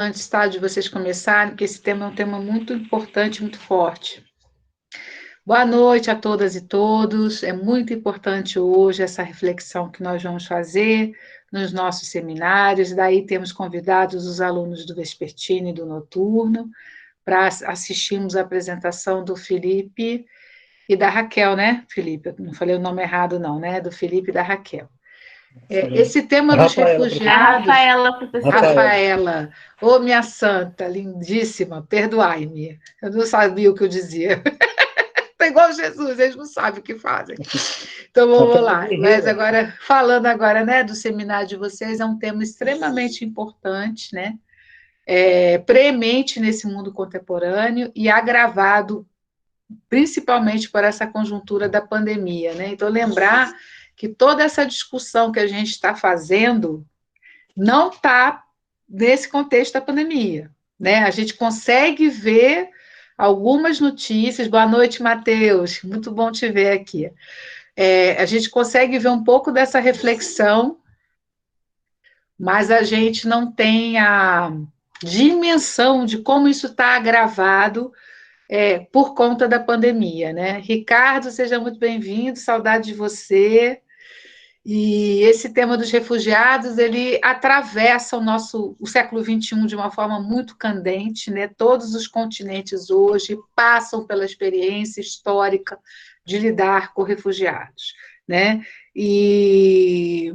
antes, tá, de vocês começarem, porque esse tema é um tema muito importante, muito forte. Boa noite a todas e todos. É muito importante hoje essa reflexão que nós vamos fazer nos nossos seminários. Daí temos convidados os alunos do Vespertino e do Noturno para assistirmos a apresentação do Felipe e da Raquel, né, Felipe? Eu não falei o nome errado, não, né? Do Felipe e da Raquel. Esse tema dos Rafaela, refugiados... Rafaela, professora. Rafaela, ô minha santa, lindíssima, perdoai-me. Eu não sabia o que eu dizia. Tá igual Jesus, eles não sabem o que fazem. Então vamos lá. Mas agora, falando agora, né, do seminário de vocês, é um tema extremamente importante, né? Premente nesse mundo contemporâneo e agravado principalmente por essa conjuntura da pandemia, né? Então lembrar que toda essa discussão que a gente está fazendo não está nesse contexto da pandemia, né? A gente consegue ver algumas notícias. Boa noite, Matheus, muito bom te ver aqui. A gente consegue ver um pouco dessa reflexão, mas a gente não tem a dimensão de como isso está agravado por conta da pandemia, né? Ricardo, seja muito bem-vindo, saudade de você. E esse tema dos refugiados, ele atravessa o século XXI de uma forma muito candente, né? Todos os continentes hoje passam pela experiência histórica de lidar com refugiados, né? E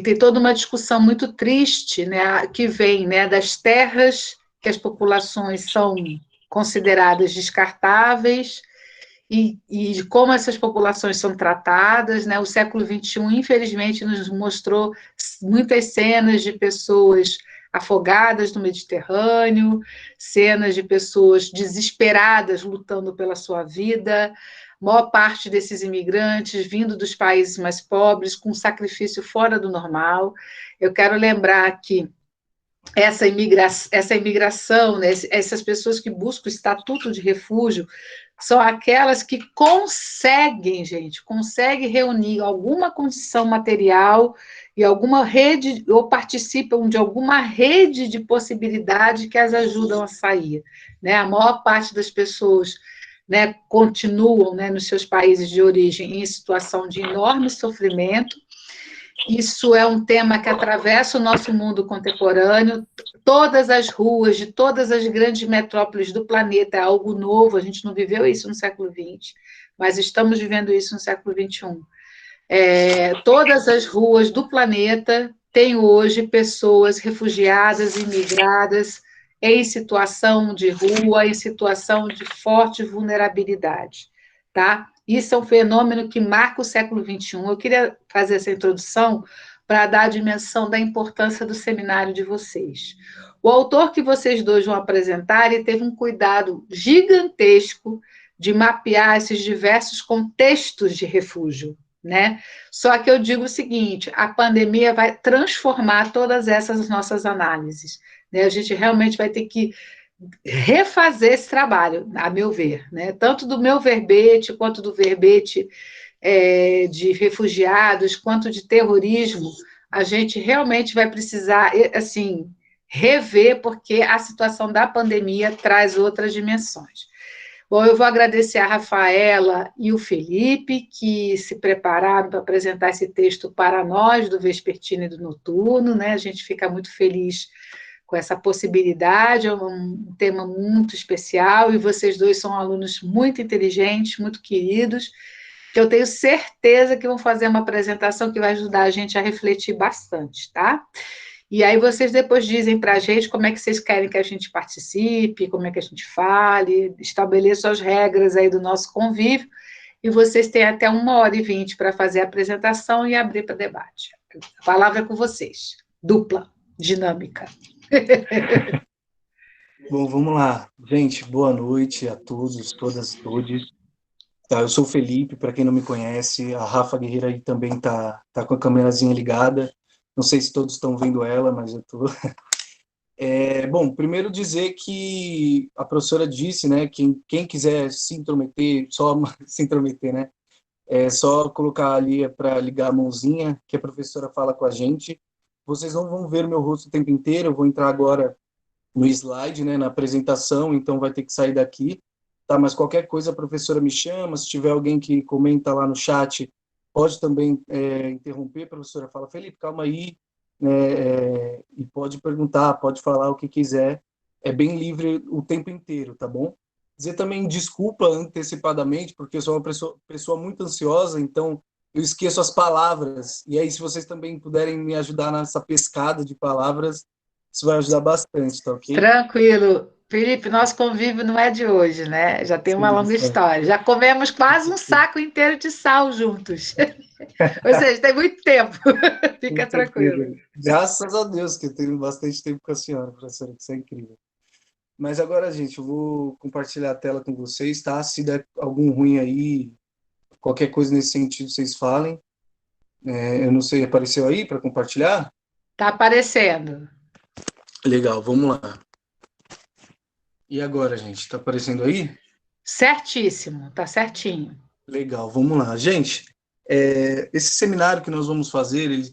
tem toda uma discussão muito triste, né, que vem, né, das terras que as populações são consideradas descartáveis, e de como essas populações são tratadas, né? O século XXI, infelizmente, nos mostrou muitas cenas de pessoas afogadas no Mediterrâneo, cenas de pessoas desesperadas lutando pela sua vida, maior parte desses imigrantes vindo dos países mais pobres, com sacrifício fora do normal. Eu quero lembrar que essa imigração, né, essas pessoas que buscam o estatuto de refúgio, são aquelas que conseguem, gente, conseguem reunir alguma condição material e alguma rede, ou participam de alguma rede de possibilidade que as ajudam a sair, né? A maior parte das pessoas, né, continuam, né, nos seus países de origem em situação de enorme sofrimento. Isso é um tema que atravessa o nosso mundo contemporâneo. Todas as ruas de todas as grandes metrópoles do planeta é algo novo. A gente não viveu isso no século XX, mas estamos vivendo isso no século XXI. Todas as ruas do planeta têm hoje pessoas refugiadas, imigradas, em situação de rua, em situação de forte vulnerabilidade, tá? Isso é um fenômeno que marca o século XXI. Eu queria fazer essa introdução para dar a dimensão da importância do seminário de vocês. O autor que vocês dois vão apresentar, ele teve um cuidado gigantesco de mapear esses diversos contextos de refúgio, né? Só que eu digo o seguinte, a pandemia vai transformar todas essas nossas análises, né? A gente realmente vai ter que refazer esse trabalho, a meu ver, né? Tanto do meu verbete, quanto do verbete de refugiados, quanto de terrorismo, a gente realmente vai precisar, assim, rever, porque a situação da pandemia traz outras dimensões. Bom, eu vou agradecer a Rafaela e o Felipe, que se prepararam para apresentar esse texto para nós, do Vespertino e do Noturno, né? A gente fica muito feliz com essa possibilidade, é um tema muito especial, e vocês dois são alunos muito inteligentes, muito queridos, que eu tenho certeza que vão fazer uma apresentação que vai ajudar a gente a refletir bastante, tá? E aí vocês depois dizem para a gente como é que vocês querem que a gente participe, como é que a gente fale, estabeleçam as regras aí do nosso convívio, e vocês têm até 1h20 para fazer a apresentação e abrir para debate. A palavra é com vocês. Dupla, dinâmica. Bom, vamos lá. Gente, boa noite a todos, todas e todos. Eu sou o Felipe, para quem não me conhece, a Rafa Guerreira aí também tá com a câmerazinha ligada. Não sei se todos estão vendo ela, mas eu tô. Bom, primeiro dizer que a professora disse, né, quem quiser se intrometer, só se intrometer, né, é só colocar ali para ligar a mãozinha, que a professora fala com a gente. Vocês não vão ver meu rosto o tempo inteiro, eu vou entrar agora no slide, né, na apresentação, então vai ter que sair daqui, tá? Mas qualquer coisa a professora me chama, se tiver alguém que comenta lá no chat, pode também interromper, a professora fala, Felipe, calma aí, né, e pode perguntar, pode falar o que quiser, é bem livre o tempo inteiro, tá bom? Dizer também desculpa antecipadamente, porque eu sou uma pessoa muito ansiosa, então eu esqueço as palavras, e aí se vocês também puderem me ajudar nessa pescada de palavras, isso vai ajudar bastante, tá ok? Tranquilo. Felipe, nosso convívio não é de hoje, né? Já tem uma Sim, longa história. Já comemos quase um saco inteiro de sal juntos. Ou seja, tem muito tempo. com Fica certeza. tranquilo. Graças a Deus que eu tenho bastante tempo com a senhora, professora, que isso é incrível. Mas agora, gente, eu vou compartilhar a tela com vocês, tá? Se der algum ruim aí, qualquer coisa nesse sentido, vocês falem. Eu não sei, apareceu aí para compartilhar? Está aparecendo. Legal, vamos lá. E agora, gente, está aparecendo aí? Certíssimo, tá certinho. Legal, vamos lá. Gente, esse seminário que nós vamos fazer, ele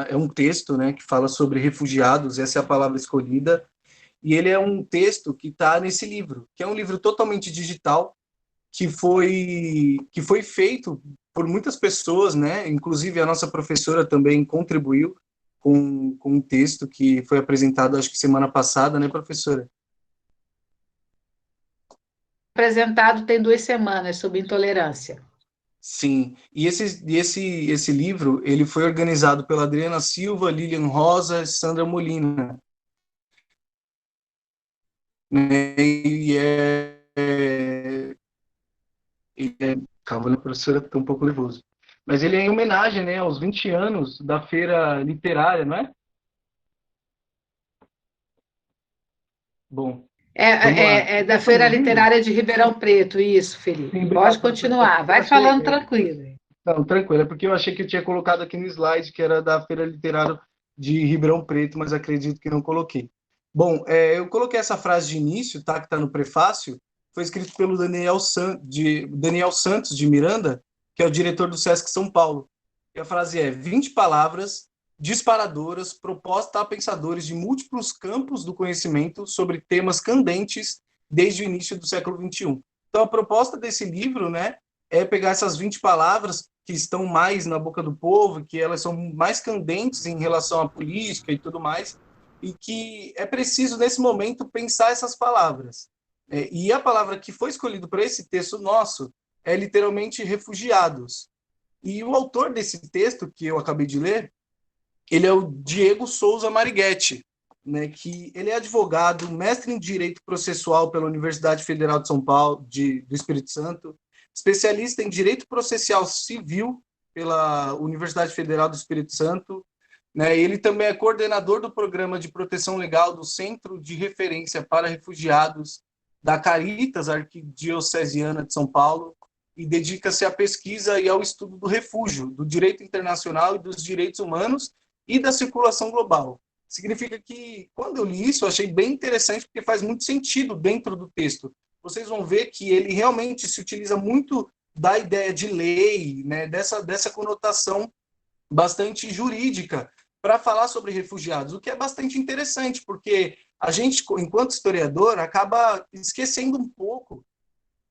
é um texto, né, que fala sobre refugiados, essa é a palavra escolhida, e ele é um texto que está nesse livro, que é um livro totalmente digital, que foi feito por muitas pessoas, né? Inclusive a nossa professora também contribuiu com um texto que foi apresentado, acho que semana passada, né, professora? Apresentado tem 2 semanas sobre intolerância. Sim. E esse livro ele foi organizado pela Adriana Silva, Lilian Rosa, e Sandra Molina, né? Calma, né, professora, estou um pouco nervoso. Mas ele é em homenagem, né, aos 20 anos da Feira Literária, não é? Bom, É, vamos lá. é da Estão me Feira ouvindo? Literária de Ribeirão Preto, isso, Sim, Felipe. Pode obrigado, professora. É continuar, porque eu vai achei. falando tranquilo. Não, tranquilo, é porque eu achei que eu tinha colocado aqui no slide que era da Feira Literária de Ribeirão Preto, mas acredito que não coloquei. Bom, eu coloquei essa frase de início, tá, que está no prefácio, foi escrito pelo Daniel Santos de Miranda, que é o diretor do Sesc São Paulo. E a frase é: 20 palavras disparadoras propostas a pensadores de múltiplos campos do conhecimento sobre temas candentes desde o início do século XXI. Então, a proposta desse livro, né, é pegar essas 20 palavras que estão mais na boca do povo, que elas são mais candentes em relação à política e tudo mais, e que é preciso, nesse momento, pensar essas palavras. E a palavra que foi escolhida para esse texto nosso é literalmente refugiados. E o autor desse texto, que eu acabei de ler, ele é o Diego Souza Marighetti, né, que ele é advogado, mestre em Direito Processual pela Universidade Federal de São Paulo, do Espírito Santo, especialista em Direito Processual Civil pela Universidade Federal do Espírito Santo, né, ele também é coordenador do Programa de Proteção Legal do Centro de Referência para Refugiados da Caritas Arquidiocesiana de São Paulo e dedica-se à pesquisa e ao estudo do refúgio, do direito internacional e dos direitos humanos e da circulação global. Significa que, quando eu li isso, eu achei bem interessante, porque faz muito sentido dentro do texto. Vocês vão ver que ele realmente se utiliza muito da ideia de lei, né, dessa conotação bastante jurídica, para falar sobre refugiados, o que é bastante interessante, porque a gente, enquanto historiador, acaba esquecendo um pouco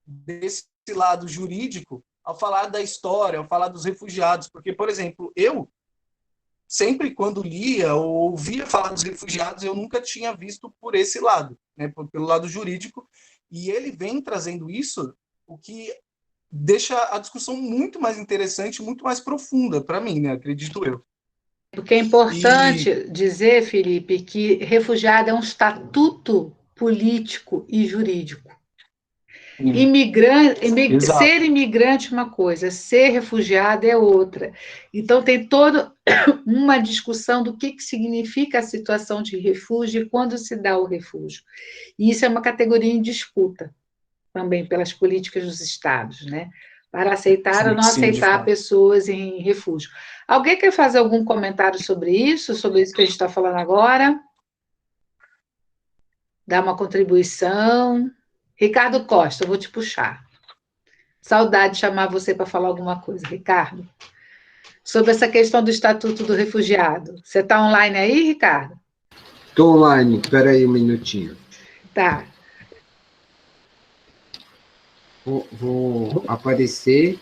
desse lado jurídico ao falar da história, ao falar dos refugiados, porque, por exemplo, eu sempre quando lia ou ouvia falar dos refugiados, eu nunca tinha visto por esse lado, né, pelo lado jurídico, e ele vem trazendo isso, o que deixa a discussão muito mais interessante, muito mais profunda para mim, né, acredito eu. Porque é E importante dizer, Felipe, que refugiado é um estatuto político e jurídico. Ser exato, imigrante é uma coisa, ser refugiado é outra. Então, tem toda uma discussão do que significa a situação de refúgio e quando se dá o refúgio. E isso é uma categoria em disputa também pelas políticas dos estados, né? Para aceitar ou sim, não sim, de aceitar fato. pessoas em refúgio. Alguém quer fazer algum comentário sobre isso que a gente está falando agora? Dar uma contribuição? Ricardo Costa, eu vou te puxar. Saudade de chamar você para falar alguma coisa, Ricardo. Sobre essa questão do Estatuto do Refugiado. Você está online aí, Ricardo? Estou online, espera aí um minutinho. Tá. Vou aparecer.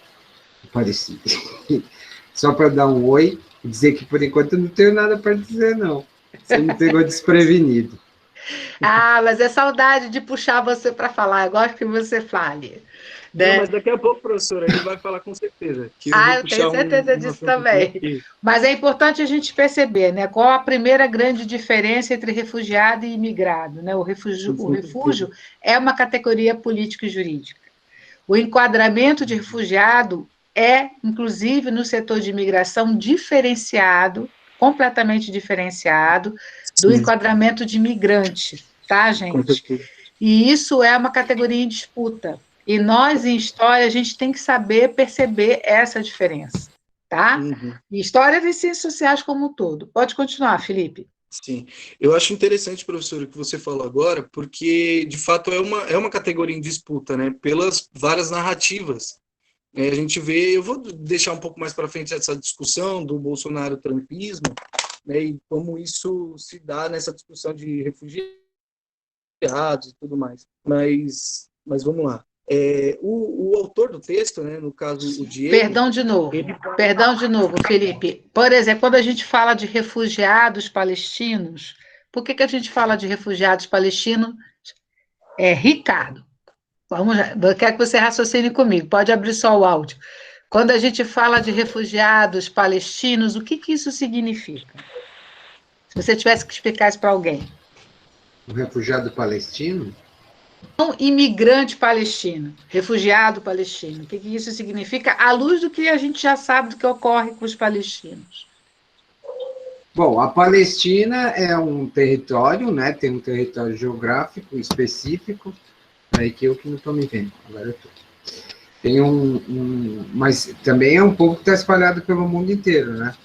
Só para dar um oi e dizer que, por enquanto, eu não tenho nada para dizer, não. Você me pegou desprevenido. Ah, mas é saudade de puxar você para falar. Eu gosto que você fale. Não, Né? mas daqui a pouco, professora, ele vai falar com certeza. Que eu vou Ah, eu tenho puxar certeza um disso assunto aqui também. Mas é importante a gente perceber, né, qual a primeira grande diferença entre refugiado e imigrado. Né? O refúgio é uma categoria política e jurídica. O enquadramento de refugiado é, inclusive, no setor de imigração, diferenciado, completamente diferenciado, do enquadramento de imigrante, tá, gente? E isso é uma categoria em disputa. E nós, em história, a gente tem que saber perceber essa diferença, tá? Uhum. E história e ciências sociais como um todo. Pode continuar, Felipe. Sim, eu acho interessante, professor, o que você falou agora, porque, de fato, é uma categoria em disputa, né, pelas várias narrativas. A gente vê, eu vou deixar um pouco mais para frente essa discussão do Bolsonaro-trumpismo, né, e como isso se dá nessa discussão de refugiados e tudo mais. Mas vamos lá. O autor do texto, né, no caso o Diego... Perdão de novo, Felipe. Por exemplo, quando a gente fala de refugiados palestinos, por que a gente fala de refugiados palestinos? Ricardo, vamos lá, eu quero que você raciocine comigo, pode abrir só o áudio. Quando a gente fala de refugiados palestinos, o que isso significa? Se você tivesse que explicar isso para alguém. Um refugiado palestino? Não imigrante palestino, refugiado palestino. O que isso significa, à luz do que a gente já sabe do que ocorre com os palestinos? Bom, a Palestina é um território, né? Tem um território geográfico específico. Aí que eu que não estou me vendo, agora eu estou. Tem mas também é um povo que está espalhado pelo mundo inteiro, né?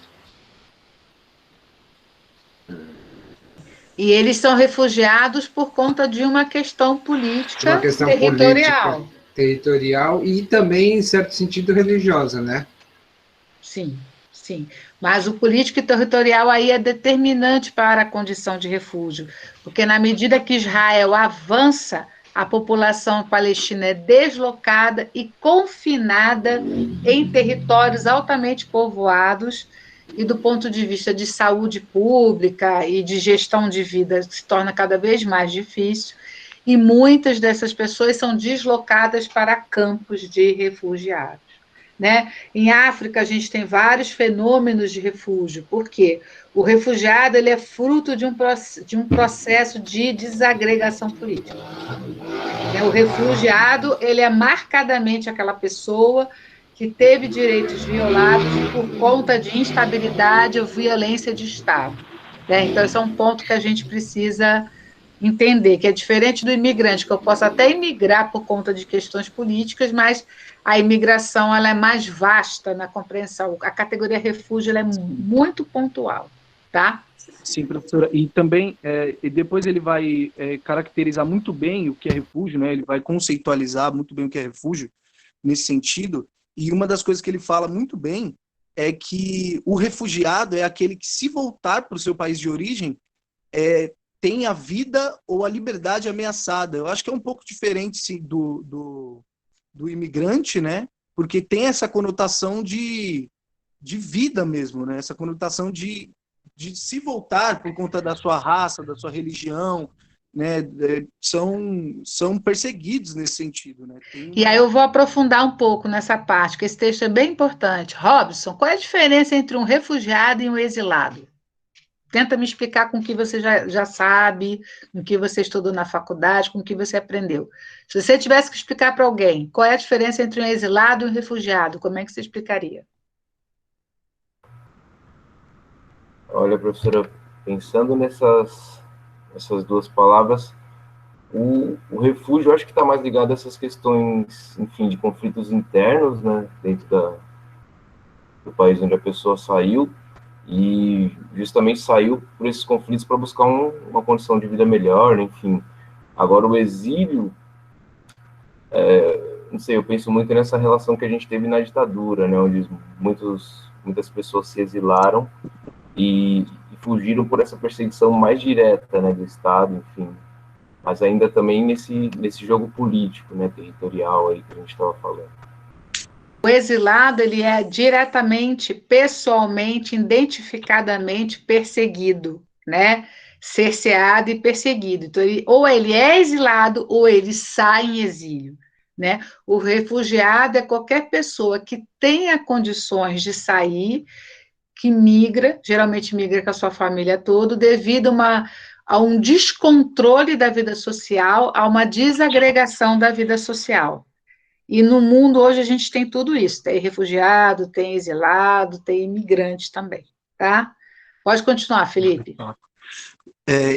E eles são refugiados por conta de uma questão política De uma questão territorial. política, territorial e também, em certo sentido, religiosa, né? Sim, sim. Mas o político e territorial aí é determinante para a condição de refúgio, porque na medida que Israel avança, a população palestina é deslocada e confinada em territórios altamente povoados, e do ponto de vista de saúde pública e de gestão de vida se torna cada vez mais difícil, e muitas dessas pessoas são deslocadas para campos de refugiados. Né? Em África, a gente tem vários fenômenos de refúgio. Por quê? O refugiado ele é fruto de um processo de desagregação política. O refugiado ele é marcadamente aquela pessoa que teve direitos violados por conta de instabilidade ou violência de Estado. Então, esse é um ponto que a gente precisa entender, que é diferente do imigrante, que eu posso até imigrar por conta de questões políticas, mas a imigração ela é mais vasta na compreensão. A categoria refúgio ela é muito pontual, tá? Sim, professora. E também, depois ele vai caracterizar muito bem o que é refúgio, né? Ele vai conceitualizar muito bem o que é refúgio nesse sentido. E uma das coisas que ele fala muito bem é que o refugiado é aquele que, se voltar para o seu país de origem, tem a vida ou a liberdade ameaçada. Eu acho que é um pouco diferente sim, do imigrante, né? Porque tem essa conotação de vida mesmo, né? Essa conotação de se voltar por conta da sua raça, da sua religião, né? São perseguidos nesse sentido, né? E aí eu vou aprofundar um pouco nessa parte, que esse texto é bem importante. Robson, qual é a diferença entre um refugiado e um exilado? Tenta me explicar com o que você já sabe, com o que você estudou na faculdade, com o que você aprendeu. Se você tivesse que explicar para alguém qual é a diferença entre um exilado e um refugiado, como é que você explicaria? Olha, professora, pensando nessas duas palavras, o refúgio eu acho que está mais ligado a essas questões, enfim, de conflitos internos, né, dentro do país onde a pessoa saiu, e justamente saiu por esses conflitos para buscar uma condição de vida melhor, enfim. Agora, o exílio, não sei, eu penso muito nessa relação que a gente teve na ditadura, né, onde muitas pessoas se exilaram e fugiram por essa perseguição mais direta, né, do Estado, enfim. Mas ainda também nesse jogo político, né, territorial aí que a gente estava falando. O exilado, ele é diretamente, pessoalmente, identificadamente perseguido, né? Cerceado e perseguido. Então, ou ele é exilado ou ele sai em exílio, né? O refugiado é qualquer pessoa que tenha condições de sair, que migra, geralmente migra com a sua família toda, devido a um descontrole da vida social, a uma desagregação da vida social. E no mundo hoje a gente tem tudo isso, tem refugiado, tem exilado, tem imigrante também, tá? Pode continuar, Felipe.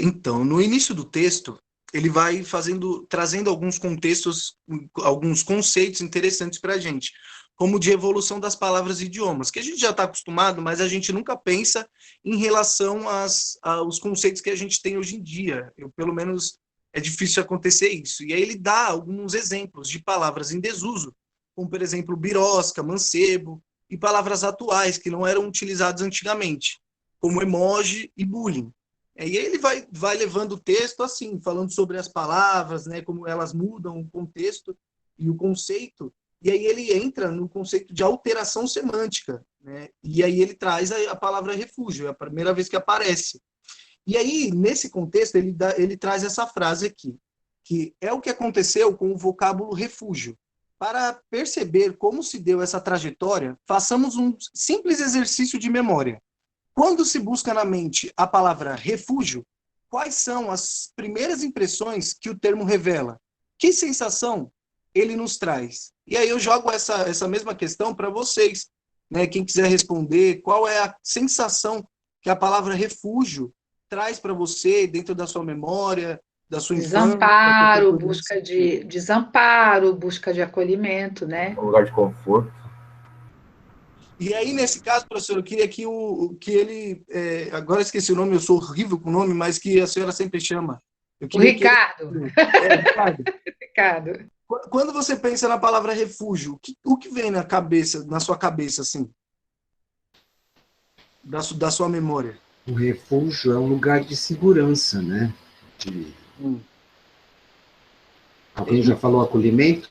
Então, no início do texto, ele vai trazendo alguns contextos, alguns conceitos interessantes para a gente, como de evolução das palavras e idiomas, que a gente já está acostumado, mas a gente nunca pensa em relação aos conceitos que a gente tem hoje em dia. Pelo menos, é difícil acontecer isso. E aí ele dá alguns exemplos de palavras em desuso, como, por exemplo, birosca, mancebo, e palavras atuais que não eram utilizadas antigamente, como emoji e bullying. E aí ele vai levando o texto assim, falando sobre as palavras, né, como elas mudam o contexto e o conceito, e aí ele entra no conceito de alteração semântica, né, e aí ele traz a palavra refúgio, é a primeira vez que aparece. E aí, nesse contexto, ele traz essa frase aqui, que é o que aconteceu com o vocábulo refúgio. Para perceber como se deu essa trajetória, façamos um simples exercício de memória. Quando se busca na mente a palavra refúgio, quais são as primeiras impressões que o termo revela? Que sensação ele nos traz? E aí eu jogo essa mesma questão para vocês, né? Quem quiser responder, qual é a sensação que a palavra refúgio traz para você dentro da sua memória, da sua Desamparo, infância? desamparo, busca de acolhimento, né? Um lugar de conforto. E aí, nesse caso, professor, eu queria que ele... agora esqueci o nome, eu sou horrível com o nome, mas que a senhora sempre chama. O Ricardo. Ricardo. Ricardo. Quando você pensa na palavra refúgio, o que vem na sua cabeça, assim? Da sua memória? O refúgio é um lugar de segurança, né? Alguém já falou acolhimento?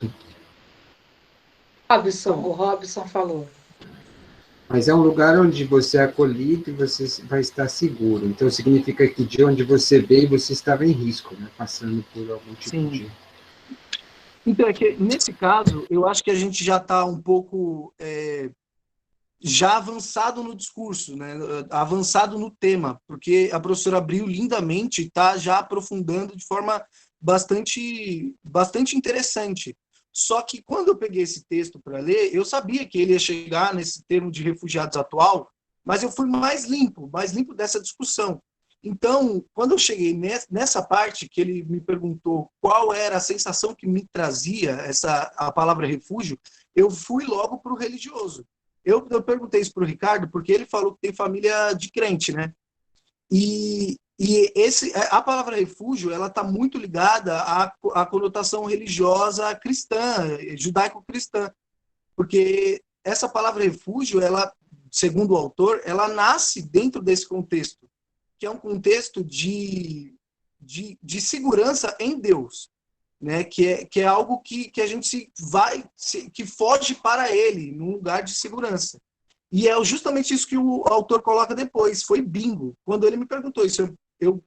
O Robson falou. Mas é um lugar onde você é acolhido e você vai estar seguro. Então, significa que de onde você veio, você estava em risco, né? Passando por algum tipo Sim. de... Então, é que, nesse caso, eu acho que a gente já está um pouco já avançado no discurso, né? Avançado no tema, porque a professora abriu lindamente e está já aprofundando de forma bastante interessante. Só que quando eu peguei esse texto para ler, eu sabia que ele ia chegar nesse termo de refugiados atual, mas eu fui mais limpo dessa discussão. Então, quando eu cheguei nessa parte que ele me perguntou qual era a sensação que me trazia a palavra refúgio, eu fui logo para o religioso. Eu perguntei isso para o Ricardo porque ele falou que tem família de crente, né? E a palavra refúgio, ela está muito ligada à conotação religiosa cristã, judaico-cristã, porque essa palavra refúgio, ela, segundo o autor, ela nasce dentro desse contexto, que é um contexto de segurança em Deus, né? Que é algo que a gente que foge para ele, num lugar de segurança. E é justamente isso que o autor coloca depois, foi bingo. Quando ele me perguntou isso, eu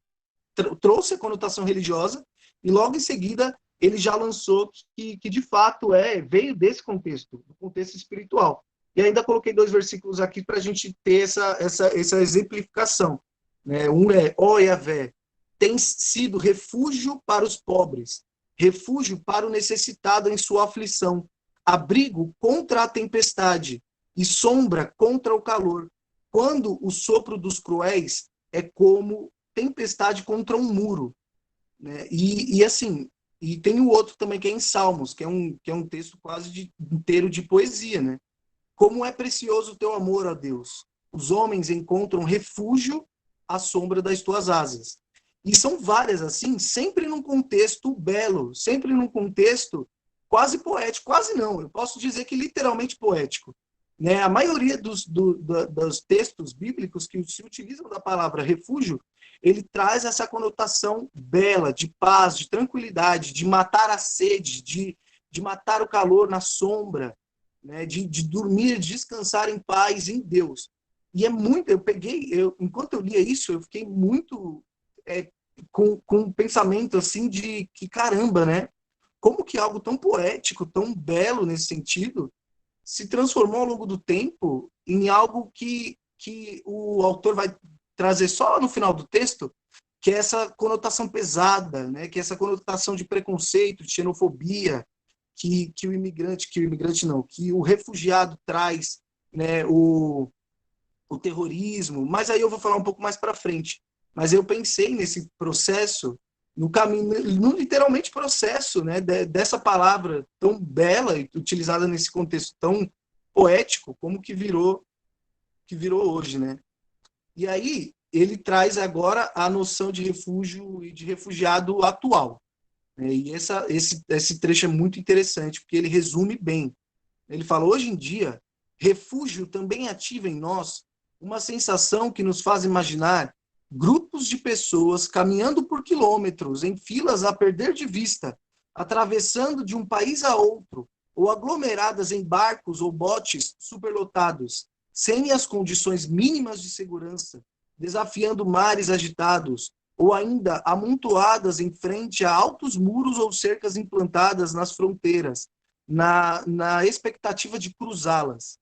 trouxe a conotação religiosa e logo em seguida ele já lançou que de fato veio desse contexto, do contexto espiritual. E ainda coloquei 2 versículos aqui para a gente ter essa exemplificação. Né? Um é, ó Yahvé, tens sido refúgio para os pobres, refúgio para o necessitado em sua aflição, abrigo contra a tempestade e sombra contra o calor, quando o sopro dos cruéis é como tempestade contra um muro. Né? E assim, e tem o outro também que é em Salmos, que é um texto quase inteiro de poesia, né? Como é precioso o teu amor, ó Deus. Os homens encontram refúgio à sombra das tuas asas. E são várias assim, sempre num contexto belo, sempre num contexto quase poético, quase não, eu posso dizer que literalmente poético. né, a maioria dos textos bíblicos que se utilizam da palavra refúgio, ele traz essa conotação bela, de paz, de tranquilidade, de matar a sede, de matar o calor na sombra, né, de dormir, descansar em paz em Deus. E é muito, enquanto eu lia isso, eu fiquei muito com um pensamento assim de que, caramba, né? Como que algo tão poético, tão belo nesse sentido, se transformou ao longo do tempo em algo que o autor vai trazer só no final do texto, que é essa conotação pesada, né? Que é essa conotação de preconceito, de xenofobia, que o refugiado traz, né? O terrorismo. Mas aí eu vou falar um pouco mais para frente. Mas eu pensei nesse processo, no caminho, no literalmente processo, né, dessa palavra tão bela e utilizada nesse contexto tão poético, como que virou hoje, né? E aí ele traz agora a noção de refúgio e de refugiado atual, né? E esse trecho é muito interessante, porque ele resume bem. Ele fala, hoje em dia, refúgio também ativa em nós uma sensação que nos faz imaginar grupos de pessoas caminhando por quilômetros em filas a perder de vista, atravessando de um país a outro, ou aglomeradas em barcos ou botes superlotados, sem as condições mínimas de segurança, desafiando mares agitados, ou ainda amontoadas em frente a altos muros ou cercas implantadas nas fronteiras, na expectativa de cruzá-las.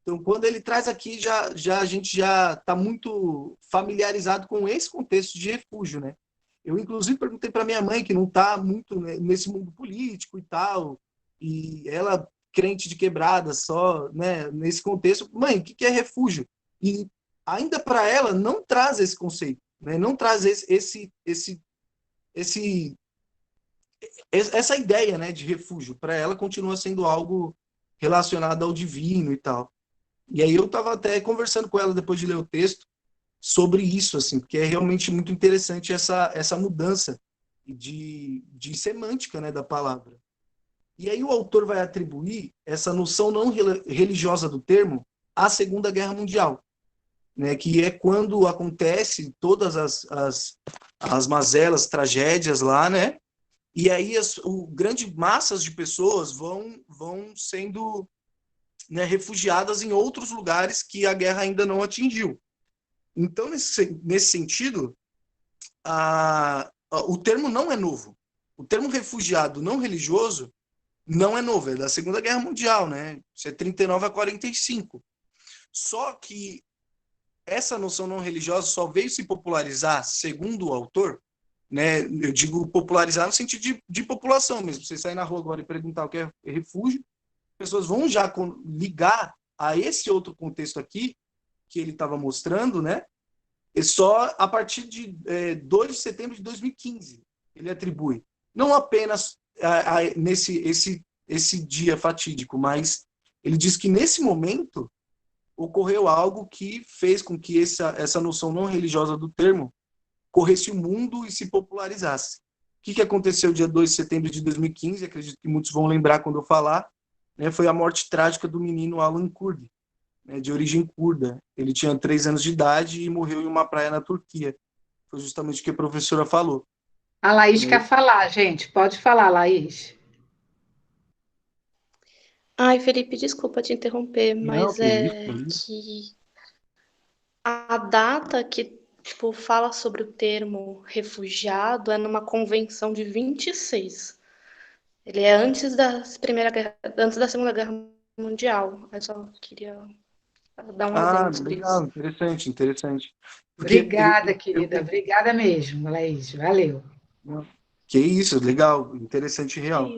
Então, quando ele traz aqui, a gente já está muito familiarizado com esse contexto de refúgio, né? Eu, inclusive, perguntei para minha mãe, que não está muito, né, nesse mundo político e tal, e ela, crente de quebrada, só, né, nesse contexto, mãe, o que é refúgio? E ainda para ela não traz esse conceito, né? Não traz essa ideia, né, de refúgio. Para ela continua sendo algo relacionado ao divino e tal. E aí eu estava até conversando com ela depois de ler o texto sobre isso, assim, porque é realmente muito interessante essa mudança de semântica, né, da palavra. E aí o autor vai atribuir essa noção não religiosa do termo à Segunda Guerra Mundial, né, que é quando acontece todas as mazelas, tragédias lá, né, e aí grandes massas de pessoas vão sendo, né, refugiadas em outros lugares que a guerra ainda não atingiu. Então, nesse sentido, o termo não é novo. O termo refugiado não religioso não é novo, é da Segunda Guerra Mundial, né? Isso é 39 a 45. Só que essa noção não religiosa só veio se popularizar, segundo o autor, né? Eu digo popularizar no sentido de população mesmo. Você sair na rua agora e perguntar o que é refúgio, pessoas vão já ligar a esse outro contexto aqui, que ele estava mostrando, né? E só a partir de 2 de setembro de 2015 ele atribui. Não apenas esse dia fatídico, mas ele diz que nesse momento ocorreu algo que fez com que essa noção não religiosa do termo corresse o mundo e se popularizasse. O que aconteceu dia 2 de setembro de 2015? Acredito que muitos vão lembrar quando eu falar. Foi a morte trágica do menino Alan Kurdi, né, de origem curda. Ele tinha 3 anos de idade e morreu em uma praia na Turquia. Foi justamente o que a professora falou. A Laís quer falar, gente. Pode falar, Laís. Ai, Felipe, desculpa te interromper, mas que a data que fala sobre o termo refugiado é numa convenção de 26. Ele é antes da Segunda Guerra Mundial. Eu só queria dar um adendo sobre legal, isso. Interessante. Obrigada, querida. Obrigada mesmo, Laís. Valeu. Que isso, legal, interessante e real.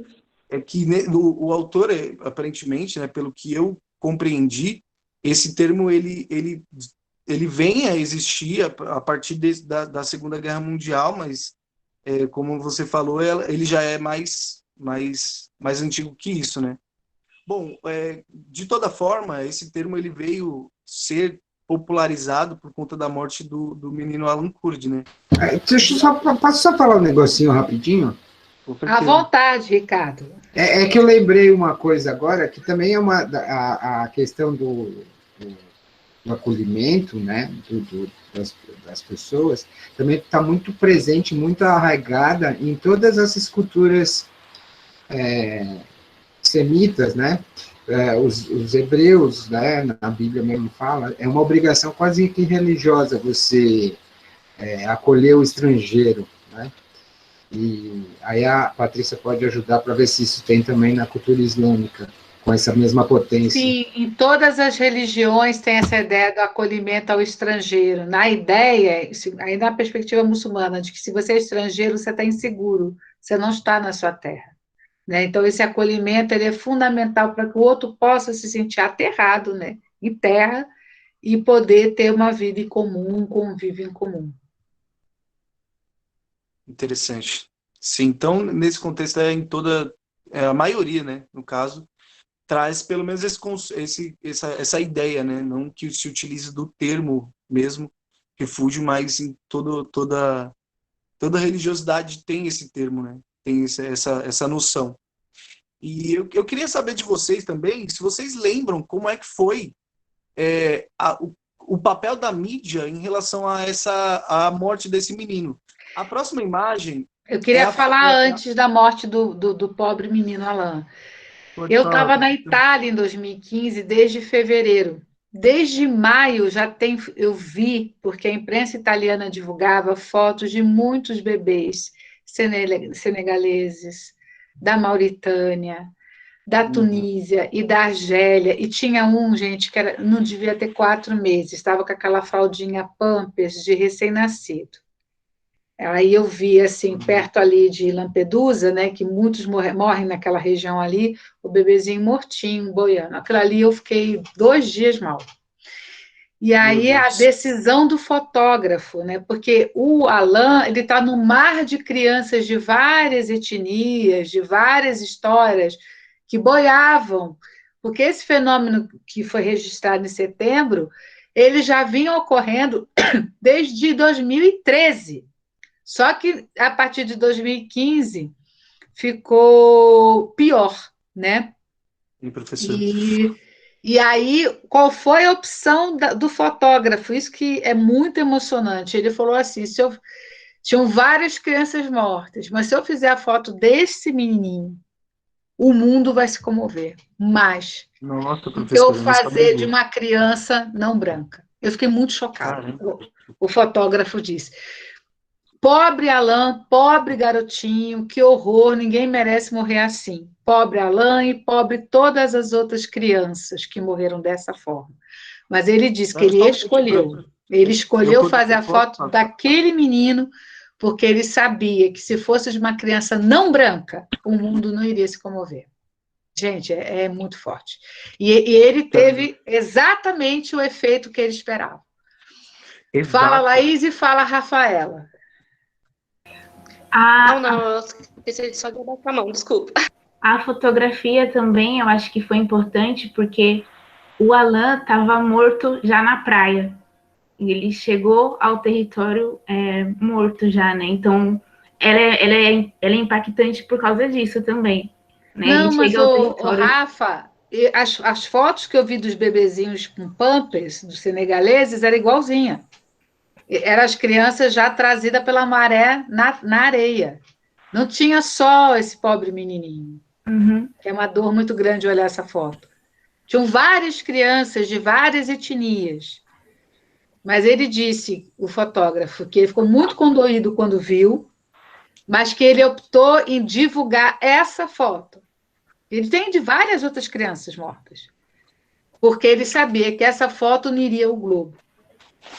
É que o autor, aparentemente, né, pelo que eu compreendi, esse termo ele vem a existir a partir da Segunda Guerra Mundial, mas, como você falou, ele já é mais antigo que isso, né? Bom, de toda forma, esse termo ele veio ser popularizado por conta da morte do menino Alan Kurdi, né? Posso só falar um negocinho rapidinho? Com À certeza. vontade, Ricardo. É que eu lembrei uma coisa agora, que também é a questão do acolhimento, né, das pessoas, também está muito presente, muito arraigada em todas essas culturas semitas, né? Os hebreus, né, na Bíblia mesmo fala, é uma obrigação quase que religiosa você acolher o estrangeiro, né? E aí a Patrícia pode ajudar para ver se isso tem também na cultura islâmica, com essa mesma potência. Sim, em todas as religiões tem essa ideia do acolhimento ao estrangeiro. Na ideia, aí na perspectiva muçulmana, de que se você é estrangeiro, você está inseguro, você não está na sua terra. Né? Então, esse acolhimento ele é fundamental para que o outro possa se sentir aterrado, né, em terra, e poder ter uma vida em comum, um convívio em comum. Interessante. Sim, então, nesse contexto, a maioria, né, no caso, traz pelo menos essa ideia, né, não que se utilize do termo mesmo, refúgio, mas em toda religiosidade tem esse termo, né, tem essa noção. E eu queria saber de vocês também, se vocês lembram como é que foi o papel da mídia em relação a morte desse menino. A próxima imagem Eu queria falar antes da morte do pobre menino Alain. Eu estava na Itália em 2015, desde fevereiro. Desde maio eu vi, porque a imprensa italiana divulgava fotos de muitos bebês senegaleses, da Mauritânia, da Tunísia e da Argélia. E tinha gente, que não devia ter 4 meses, estava com aquela fraldinha Pampers de recém-nascido. Aí eu vi, assim, perto ali de Lampedusa, né, que muitos morrem naquela região ali, o bebezinho mortinho, boiando. Aquilo ali eu fiquei 2 dias mal. E aí a decisão do fotógrafo, né, porque o Alain, ele está no mar de crianças de várias etnias, de várias histórias, que boiavam, porque esse fenômeno que foi registrado em setembro, ele já vinha ocorrendo desde 2013. Só que a partir de 2015 ficou pior, né? Sim, professor. E aí, qual foi a opção do fotógrafo? Isso que é muito emocionante. Ele falou assim: tinham várias crianças mortas, mas se eu fizer a foto desse menininho, o mundo vai se comover. Mas Nossa, o que eu professor, fazer de uma criança não branca? Eu fiquei muito chocada. O fotógrafo disse: pobre Alain, pobre garotinho, que horror, ninguém merece morrer assim. Pobre Alain e pobre todas as outras crianças que morreram dessa forma. Mas ele disse que ele escolheu fazer a foto daquele menino porque ele sabia que se fosse de uma criança não branca, o mundo não iria se comover. Gente, é muito forte. E ele teve exatamente o efeito que ele esperava. Exato. Fala, Laís, e fala, Rafaela. Não, eu esqueci só de abaixar a mão, desculpa. A fotografia também, eu acho que foi importante, porque o Alain estava morto já na praia. Ele chegou ao território morto já, né? Então, ela é impactante por causa disso também. Né? Não, mas o Rafa, as fotos que eu vi dos bebezinhos com Pampers, dos senegaleses, era igualzinha. Eram as crianças já trazidas pela maré na areia. Não tinha só esse pobre menininho. Uhum. É uma dor muito grande olhar essa foto. Tinham várias crianças de várias etnias. Mas ele disse, o fotógrafo, que ele ficou muito condoído quando viu, mas que ele optou em divulgar essa foto. Ele tem de várias outras crianças mortas, porque ele sabia que essa foto uniria o globo.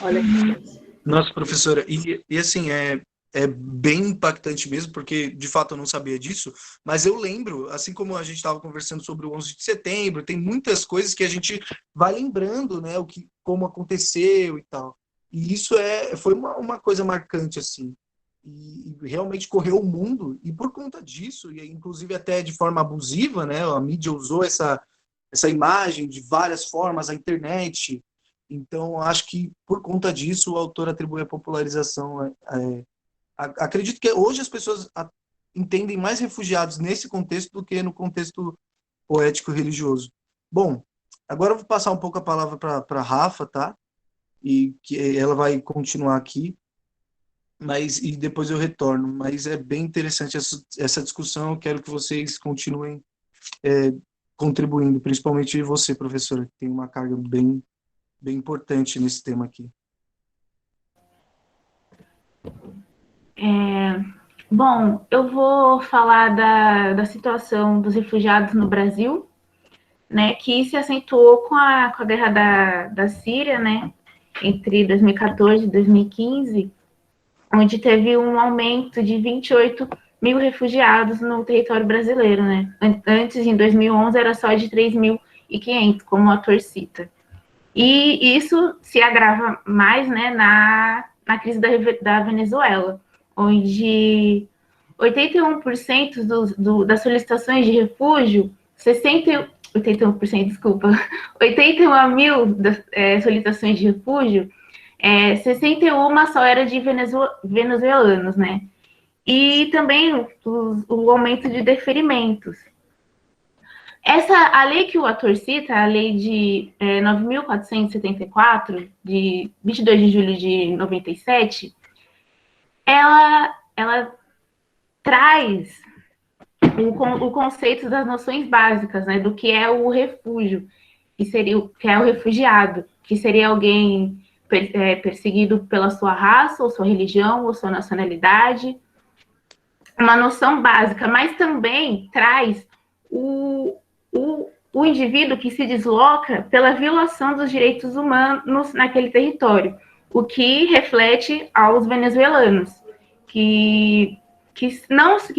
Olha que coisa. Nossa, professora, e assim, é bem impactante mesmo, porque de fato eu não sabia disso, mas eu lembro, assim como a gente estava conversando sobre o 11 de setembro, tem muitas coisas que a gente vai lembrando, né, como aconteceu e tal. E isso foi uma coisa marcante, assim. E realmente correu o mundo, e por conta disso, e inclusive até de forma abusiva, né, a mídia usou essa imagem de várias formas, a internet. Então, acho que por conta disso o autor atribui a popularização. Acredito que hoje as pessoas entendem mais refugiados nesse contexto do que no contexto poético religioso. Bom, agora eu vou passar um pouco a palavra para a Rafa, tá? E que ela vai continuar aqui, e depois eu retorno. Mas é bem interessante essa discussão, eu quero que vocês continuem contribuindo, principalmente você, professora, que tem uma carga bem importante nesse tema aqui. Bom, eu vou falar da situação dos refugiados no Brasil, né, que se acentuou com a guerra da Síria, né, entre 2014 e 2015, onde teve um aumento de 28 mil refugiados no território brasileiro, né? Antes, em 2011, era só de 3.500, como o ator cita. E isso se agrava mais, né, na crise da Venezuela, onde 81% das solicitações de refúgio, 81%, desculpa, 81 mil solicitações de refúgio, 61 só era de venezuelanos, né? E também o aumento de deferimentos. A lei que o ator cita, a lei de 9.474, de 22 de julho de 97, ela traz o conceito das noções básicas, né, do que é o refúgio, que é o refugiado, que seria alguém perseguido pela sua raça, ou sua religião, ou sua nacionalidade, uma noção básica, mas também traz o indivíduo que se desloca pela violação dos direitos humanos naquele território, o que reflete aos venezuelanos, que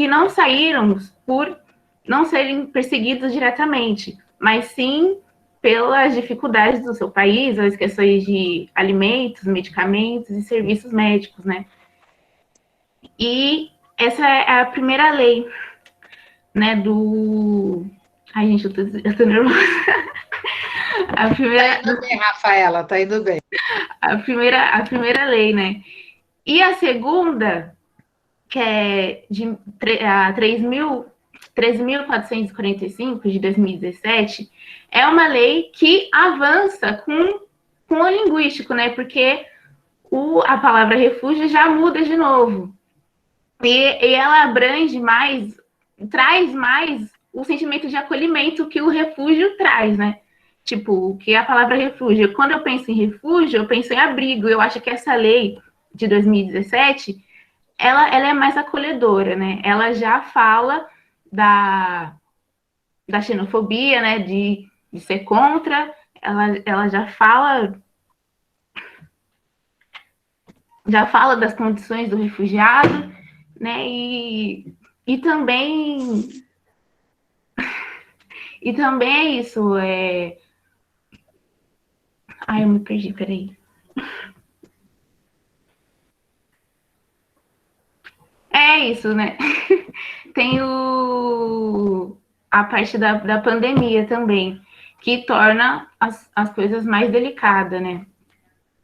não saíram por não serem perseguidos diretamente, mas sim pelas dificuldades do seu país, as questões de alimentos, medicamentos e serviços médicos, né? E essa é a primeira lei, né, Ai, gente, eu tô nervosa. Tá indo bem, Rafaela, tá indo bem. A primeira lei, né? E a segunda, que é de 13.445, de 2017, é uma lei que avança com o linguístico, né? Porque a palavra refúgio já muda de novo. E ela abrange mais, traz mais o sentimento de acolhimento que o refúgio traz, né? Tipo, o que é a palavra refúgio? Quando eu penso em refúgio, eu penso em abrigo. Eu acho que essa lei de 2017, ela é mais acolhedora, né? Ela já fala da xenofobia, né? De ser contra. Ela já fala das condições do refugiado, né? E também é isso. Ai, eu me perdi, peraí. É isso, né? Tem a parte da pandemia também, que torna as coisas mais delicadas, né?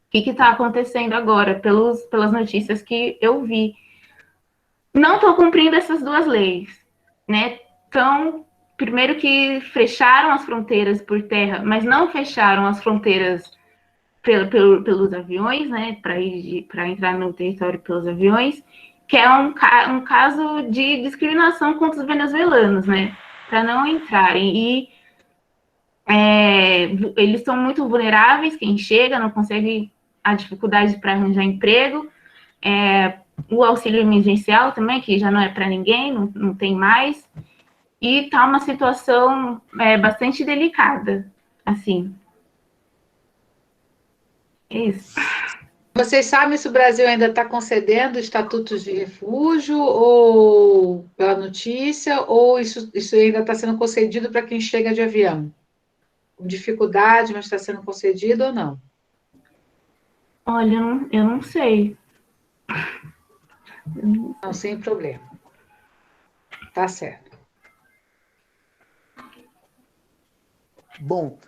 O que está acontecendo agora, pelas notícias que eu vi? Não estão cumprindo essas duas leis, né? Então, primeiro que fecharam as fronteiras por terra, mas não fecharam as fronteiras pelos aviões, né? Para entrar no território pelos aviões, que é um caso de discriminação contra os venezuelanos, né? Para não entrarem. E eles são muito vulneráveis, quem chega não consegue, a dificuldade para arranjar emprego, o auxílio emergencial também, que já não é para ninguém, não tem mais, e está uma situação bastante delicada, assim. É isso. Vocês sabem se o Brasil ainda está concedendo estatutos de refúgio, ou pela notícia, ou isso ainda está sendo concedido para quem chega de avião? Com dificuldade, mas está sendo concedido ou não? Olha, eu não sei. Não, sem problema. Tá certo. Bom,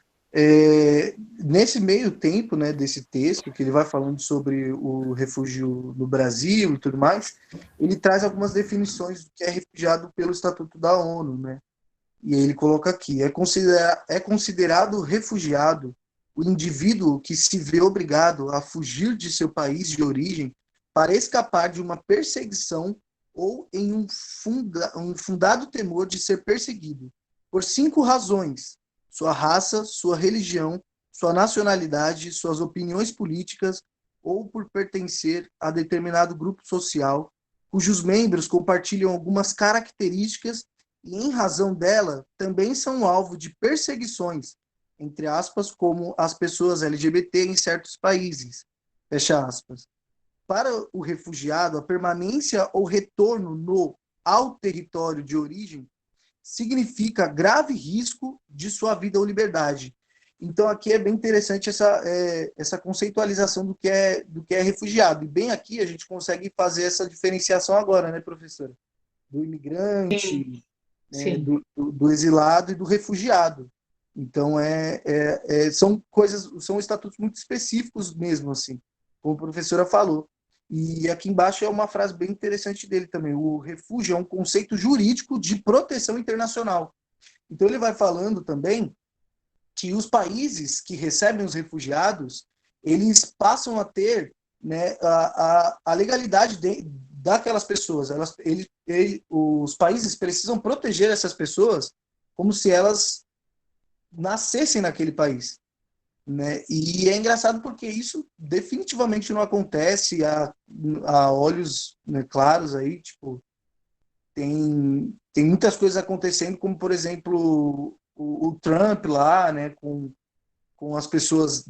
Nesse meio tempo, né, desse texto, que ele vai falando sobre o refúgio no Brasil e tudo mais, ele traz algumas definições do que é refugiado pelo Estatuto da ONU, né? E aí ele coloca aqui, é considerado refugiado o indivíduo que se vê obrigado a fugir de seu país de origem para escapar de uma perseguição ou em um fundado temor de ser perseguido, por 5 razões: sua raça, sua religião, sua nacionalidade, suas opiniões políticas ou por pertencer a determinado grupo social, cujos membros compartilham algumas características e, em razão dela, também são alvo de perseguições, entre aspas, como as pessoas LGBT em certos países, fecha aspas. Para o refugiado, a permanência ou retorno ao território de origem significa grave risco de sua vida ou liberdade. Então, aqui é bem interessante essa conceitualização do que é refugiado. E bem aqui a gente consegue fazer essa diferenciação agora, né, professora? Do imigrante, Sim. Do exilado e do refugiado. Então, são estatutos muito específicos mesmo, assim, como a professora falou. E aqui embaixo é uma frase bem interessante dele também. O refúgio é um conceito jurídico de proteção internacional. Então, ele vai falando também que os países que recebem os refugiados, eles passam a ter, né, a legalidade daquelas pessoas. Os países precisam proteger essas pessoas como se elas nascessem naquele país, né? E é engraçado porque isso definitivamente não acontece a olhos, né, claros aí, tipo, tem muitas coisas acontecendo, como por exemplo o Trump lá, né, com as pessoas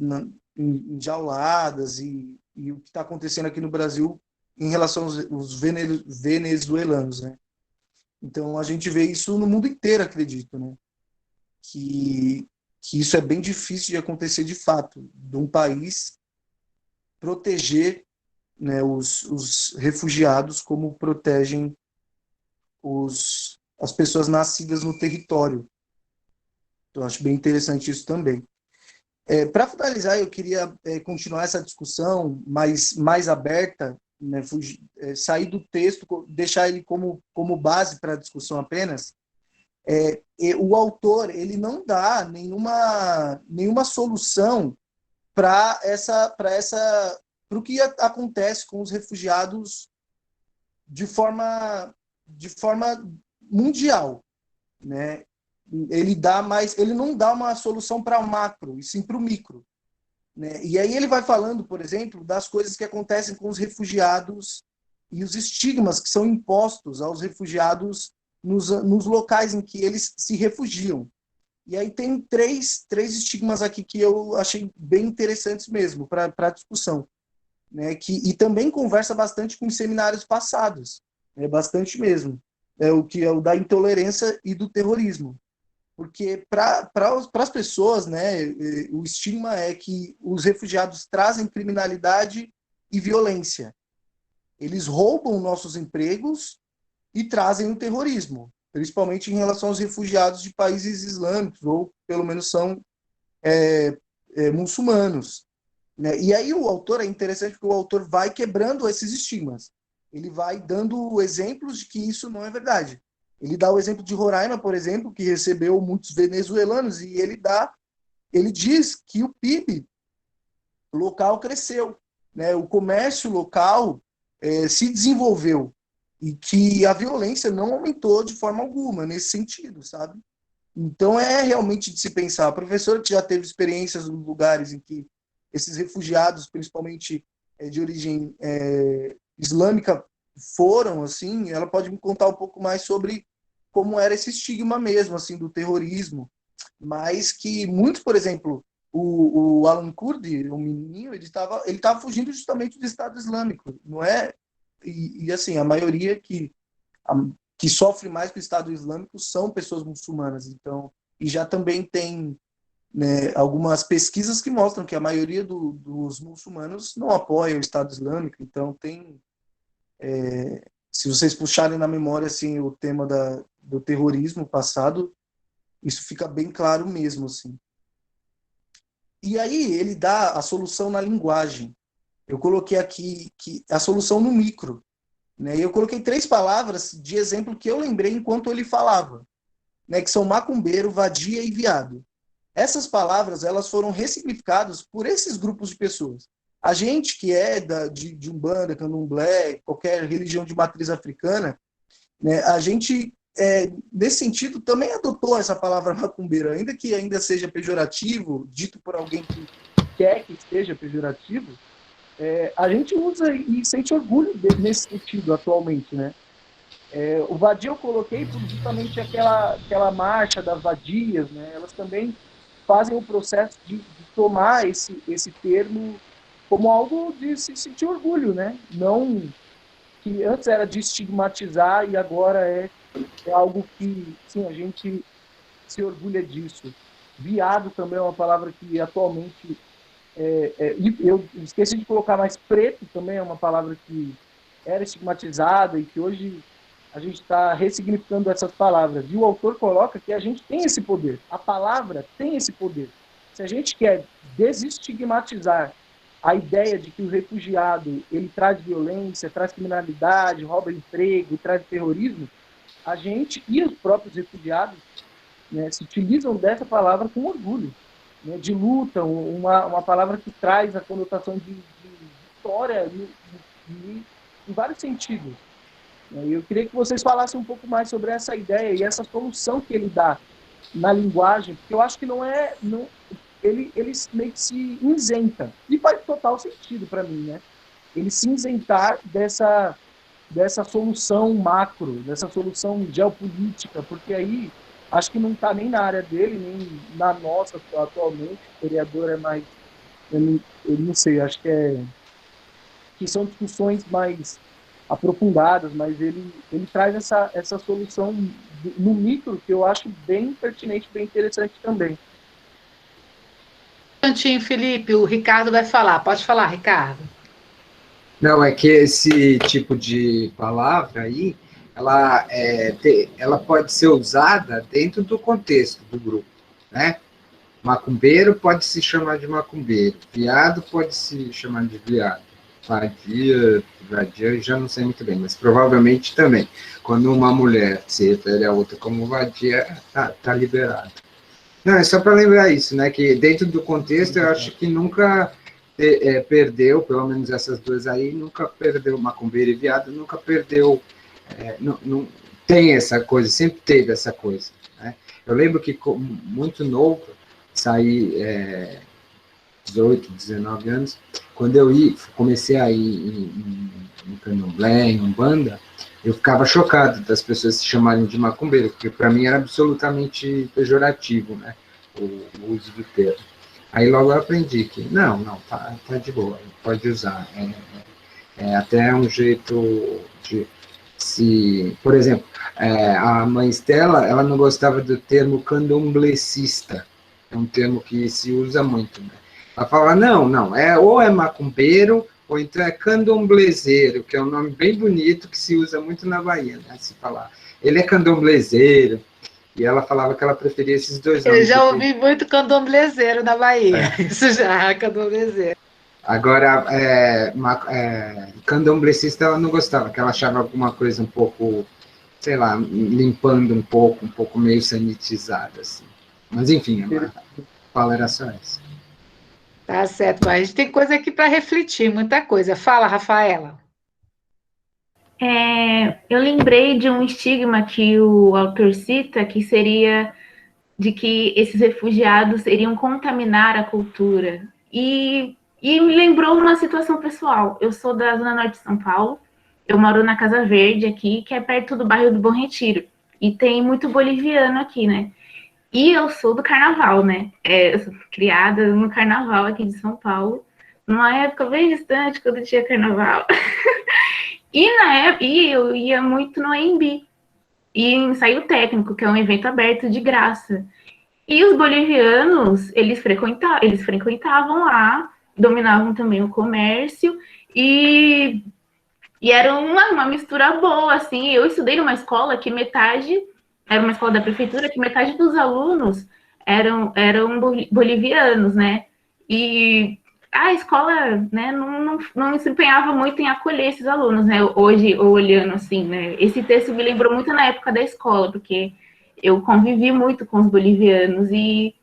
enjauladas e o que está acontecendo aqui no Brasil em relação aos venezuelanos, né? Então a gente vê isso no mundo inteiro, acredito, né? Que isso é bem difícil de acontecer de fato, de um país proteger, né, os refugiados como protegem as pessoas nascidas no território. Então, acho bem interessante isso também. Para finalizar, eu queria continuar essa discussão mais aberta, né, sair do texto, deixar ele como base para a discussão apenas. O autor ele não dá nenhuma solução para o que acontece com os refugiados de forma mundial, né? Ele não dá uma solução para o macro, e sim para o micro, né? E aí ele vai falando, por exemplo, das coisas que acontecem com os refugiados e os estigmas que são impostos aos refugiados nos locais em que eles se refugiam. E aí tem três estigmas aqui que eu achei bem interessantes mesmo para a discussão, né? E também conversa bastante com seminários passados, bastante mesmo. O que é o da intolerância e do terrorismo. Porque para as pessoas, né, o estigma é que os refugiados trazem criminalidade e violência. Eles roubam nossos empregos e trazem o terrorismo, principalmente em relação aos refugiados de países islâmicos, ou pelo menos são muçulmanos, né? E aí o autor, é interessante porque o autor vai quebrando esses estigmas. Ele vai dando exemplos de que isso não é verdade. Ele dá o exemplo de Roraima, por exemplo, que recebeu muitos venezuelanos, e ele diz que o PIB local cresceu, né? O comércio local se desenvolveu, e que a violência não aumentou de forma alguma nesse sentido, sabe? Então é realmente de se pensar. A professora que já teve experiências nos lugares em que esses refugiados, principalmente de origem islâmica, foram, assim, ela pode me contar um pouco mais sobre como era esse estigma mesmo, assim, do terrorismo, mas que muitos, por exemplo, o Alan Kurdi, o menininho, ele estava fugindo justamente do Estado Islâmico, não é? E assim, a maioria que sofre mais com o Estado Islâmico são pessoas muçulmanas, então, e já também tem, né, algumas pesquisas que mostram que a maioria dos muçulmanos não apoia o Estado Islâmico, então tem, se vocês puxarem na memória assim, o tema do terrorismo passado, isso fica bem claro mesmo, assim. E aí ele dá a solução na linguagem. Eu coloquei aqui a solução no micro, né? E eu coloquei 3 palavras de exemplo que eu lembrei enquanto ele falava, né? Que são macumbeiro, vadia e viado. Essas palavras, elas foram ressignificadas por esses grupos de pessoas. A gente que é de Umbanda, Candomblé, qualquer religião de matriz africana, né? A gente, nesse sentido, também adotou essa palavra macumbeiro, ainda que ainda seja pejorativo, dito por alguém que quer que seja pejorativo, a gente usa e sente orgulho nesse sentido atualmente, né? O vadia eu coloquei por justamente aquela marcha das vadias, né? Elas também fazem o processo de tomar esse termo como algo de se sentir orgulho, né? Não que antes era de estigmatizar e agora é algo que, sim, a gente se orgulha disso. Viado também é uma palavra que atualmente eu esqueci de colocar, mas preto também é uma palavra que era estigmatizada e que hoje a gente está ressignificando essas palavras. E o autor coloca que a gente tem esse poder. A palavra tem esse poder. Se a gente quer desestigmatizar a ideia de que o refugiado ele traz violência, traz criminalidade, rouba emprego, traz terrorismo, a gente e os próprios refugiados, né, se utilizam dessa palavra com orgulho, né, de luta, uma palavra que traz a conotação de vitória em vários sentidos. Eu queria que vocês falassem um pouco mais sobre essa ideia e essa solução que ele dá na linguagem, porque eu acho que ele meio que se isenta, e faz total sentido para mim, né? Ele se isentar dessa solução macro, dessa solução geopolítica, porque aí acho que não está nem na área dele, nem na nossa atualmente. O vereador é mais, eu não sei, acho que são discussões mais aprofundadas, mas ele traz essa solução no micro que eu acho bem pertinente, bem interessante também. Felipe, o Ricardo vai falar. Pode falar, Ricardo. Não, é que esse tipo de palavra aí, ela pode ser usada dentro do contexto do grupo, né? Macumbeiro pode se chamar de macumbeiro, viado pode se chamar de viado, vadia, já não sei muito bem, mas provavelmente também. Quando uma mulher se refere a outra como vadia, tá liberado. Não, é só para lembrar isso, né? Que dentro do contexto, eu acho que nunca perdeu, pelo menos essas duas aí, nunca perdeu, macumbeiro e viado, nunca perdeu, não tem essa coisa, sempre teve essa coisa, né? Eu lembro que, muito novo, saí 18, 19 anos, quando eu comecei a ir em Candomblé, em Umbanda, eu ficava chocado das pessoas se chamarem de macumbeiro, porque para mim era absolutamente pejorativo, né, o uso do termo. Aí logo eu aprendi que, não, tá de boa, pode usar. É até um jeito de se... Por exemplo, a mãe Estela, ela não gostava do termo candomblecista, é um termo que se usa muito, né? Ela fala, não, ou é macumbeiro, ou então é candomblezeiro, que é um nome bem bonito, que se usa muito na Bahia, né? Se falar, ele é candomblezeiro, e ela falava que ela preferia esses dois nomes. Eu já ouvi muito candomblezeiro na Bahia, isso já, candomblezeiro. Agora, candomblecista ela não gostava, que ela achava alguma coisa um pouco, sei lá, limpando um pouco meio sanitizada, assim. Mas, enfim, a fala era só essa. Tá certo, mas a gente tem coisa aqui para refletir, muita coisa. Fala, Rafaela. Eu lembrei de um estigma que o autor cita, que seria de que esses refugiados iriam contaminar a cultura. E me lembrou uma situação pessoal. Eu sou da Zona Norte de São Paulo, eu moro na Casa Verde aqui, que é perto do bairro do Bom Retiro. E tem muito boliviano aqui, né? E eu sou do carnaval, né? Eu sou criada no carnaval aqui de São Paulo, numa época bem distante, quando tinha carnaval. E na época eu ia muito no AMB, e em ensaio técnico, que é um evento aberto de graça. E os bolivianos, eles frequentavam lá, dominavam também o comércio, e era uma mistura boa, assim. Eu estudei numa escola que era uma escola da prefeitura, que metade dos alunos eram bolivianos, né? E a escola, né, não se empenhava muito em acolher esses alunos, né? Hoje, olhando assim, né? Esse texto me lembrou muito na época da escola, porque eu convivi muito com os bolivianos e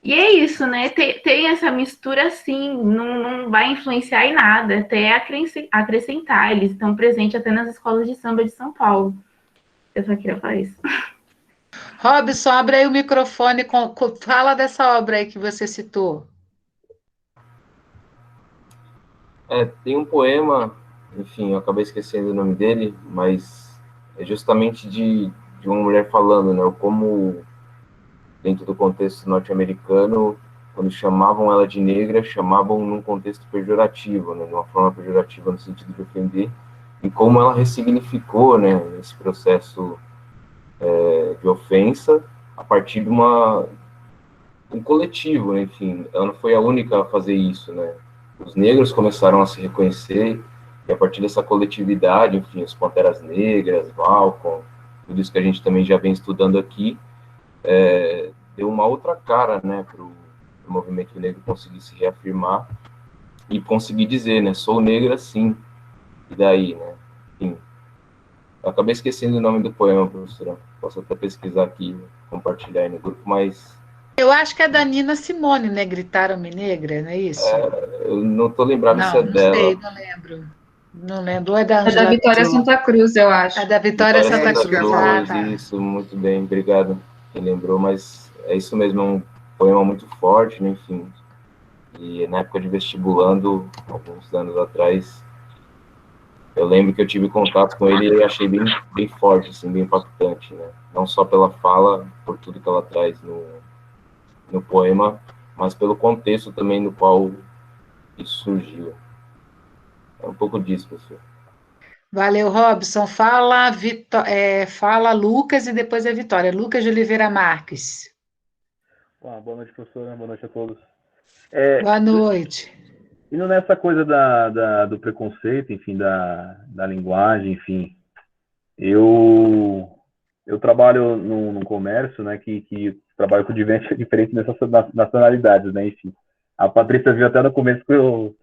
é isso, né? Tem essa mistura assim, não vai influenciar em nada, até acrescentar. Eles estão presentes até nas escolas de samba de São Paulo. Eu só queria falar isso. Robson, abre aí o microfone, fala dessa obra aí que você citou. Tem um poema, enfim, eu acabei esquecendo o nome dele, mas é justamente de uma mulher falando, né, como dentro do contexto norte-americano, quando chamavam ela de negra, chamavam num contexto pejorativo, né, de uma forma pejorativa no sentido de ofender, e como ela ressignificou, né, esse processo de ofensa a partir de um coletivo, né, enfim, ela não foi a única a fazer isso, né, os negros começaram a se reconhecer, e a partir dessa coletividade, enfim, os Panteras Negras, Malcolm, tudo isso que a gente também já vem estudando aqui, deu uma outra cara, né, para o movimento negro conseguir se reafirmar e conseguir dizer, né, sou negra sim, e daí, né, enfim. Eu acabei esquecendo o nome do poema, professora, posso até pesquisar aqui, compartilhar aí no grupo, mas... Eu acho que é da Nina Simone, né, Gritaram-me Negra, não é isso? Eu não estou lembrado se é não dela. Sei, não lembro. Não lembro, ou é da É da Vitória Santa Cruz, eu acho. É da Vitória Santa Cruz. Tá. Isso, muito bem, obrigado. Quem lembrou, mas é isso mesmo, é um poema muito forte, né, enfim. E na época de vestibulando, alguns anos atrás, eu lembro que eu tive contato com ele e achei bem forte, assim, bem impactante, né? Não só pela fala, por tudo que ela traz no poema, mas pelo contexto também no qual isso surgiu. É um pouco disso, professor. Valeu, Robson. Fala Lucas e depois a Vitória. Lucas de Oliveira Marques. Boa noite, professora. Boa noite a todos. Boa noite. Indo nessa coisa do preconceito, enfim, da linguagem, enfim, eu trabalho num comércio, né, que trabalha com diferentes nacionalidades, né, enfim. A Patrícia viu até no começo que eu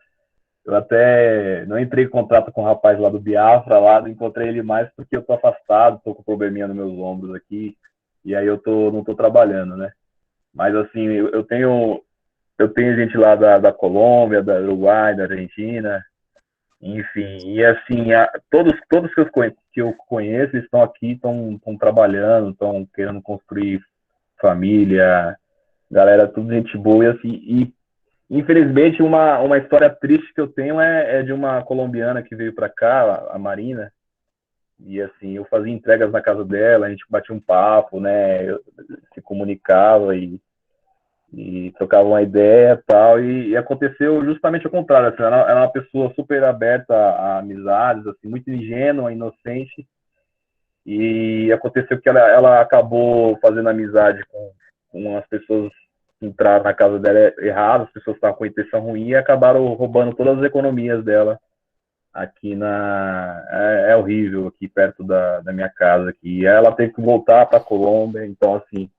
até não entrei em contato com o rapaz lá do Biafra, lá, não encontrei ele mais porque eu tô afastado, tô com probleminha nos meus ombros aqui, e aí não tô trabalhando, né. Mas, assim, eu tenho gente lá da Colômbia, da Uruguai, da Argentina, enfim, e assim, todos que eu conheço estão aqui, estão trabalhando, estão querendo construir família, galera, tudo gente boa, e assim, e infelizmente uma história triste que eu tenho é de uma colombiana que veio para cá, a Marina, e assim, eu fazia entregas na casa dela, a gente batia um papo, né, se comunicava e trocava uma ideia e tal, e aconteceu justamente o contrário, assim, ela era uma pessoa super aberta a amizades, assim, muito ingênua, inocente, e aconteceu que ela acabou fazendo amizade com as pessoas que entraram na casa dela errado, as pessoas estavam com intenção ruim e acabaram roubando todas as economias dela aqui é horrível, aqui perto da minha casa, aqui. E ela teve que voltar para a Colômbia, então, assim,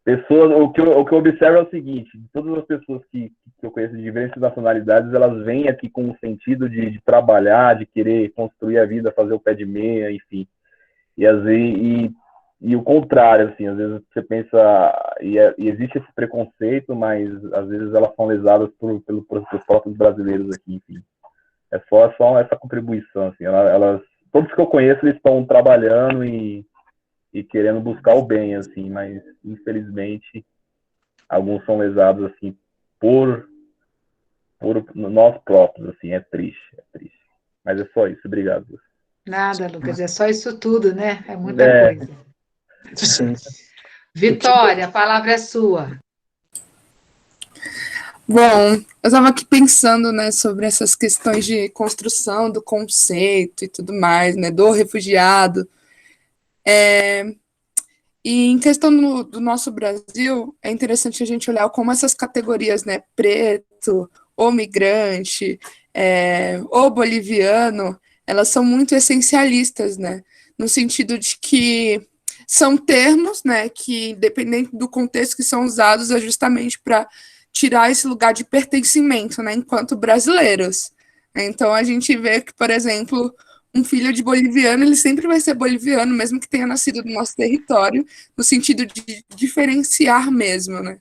o que eu observo é o seguinte, todas as pessoas que eu conheço de diferentes nacionalidades, elas vêm aqui com o sentido de trabalhar, de querer construir a vida, fazer o pé de meia, enfim. E às vezes, e o contrário, assim, às vezes você pensa, e existe esse preconceito, mas às vezes elas são lesadas pelos próprios brasileiros aqui, enfim. É só essa contribuição, assim, todos que eu conheço, eles estão trabalhando e querendo buscar o bem, assim, mas infelizmente alguns são lesados, assim, por nós próprios, assim, é triste. Mas é só isso, obrigado. Nada, Lucas, é só isso tudo, né? É muita coisa. Sim. Vitória, a palavra é sua. Bom, eu estava aqui pensando, né, sobre essas questões de construção do conceito e tudo mais, né, do refugiado. E em questão do nosso Brasil, é interessante a gente olhar como essas categorias, né, preto, ou migrante, ou boliviano, elas são muito essencialistas, né, no sentido de que são termos, né, que, dependendo do contexto que são usados, é justamente para tirar esse lugar de pertencimento, né, enquanto brasileiros. Então, a gente vê que, por exemplo, um filho de boliviano, ele sempre vai ser boliviano, mesmo que tenha nascido no nosso território, no sentido de diferenciar mesmo, né?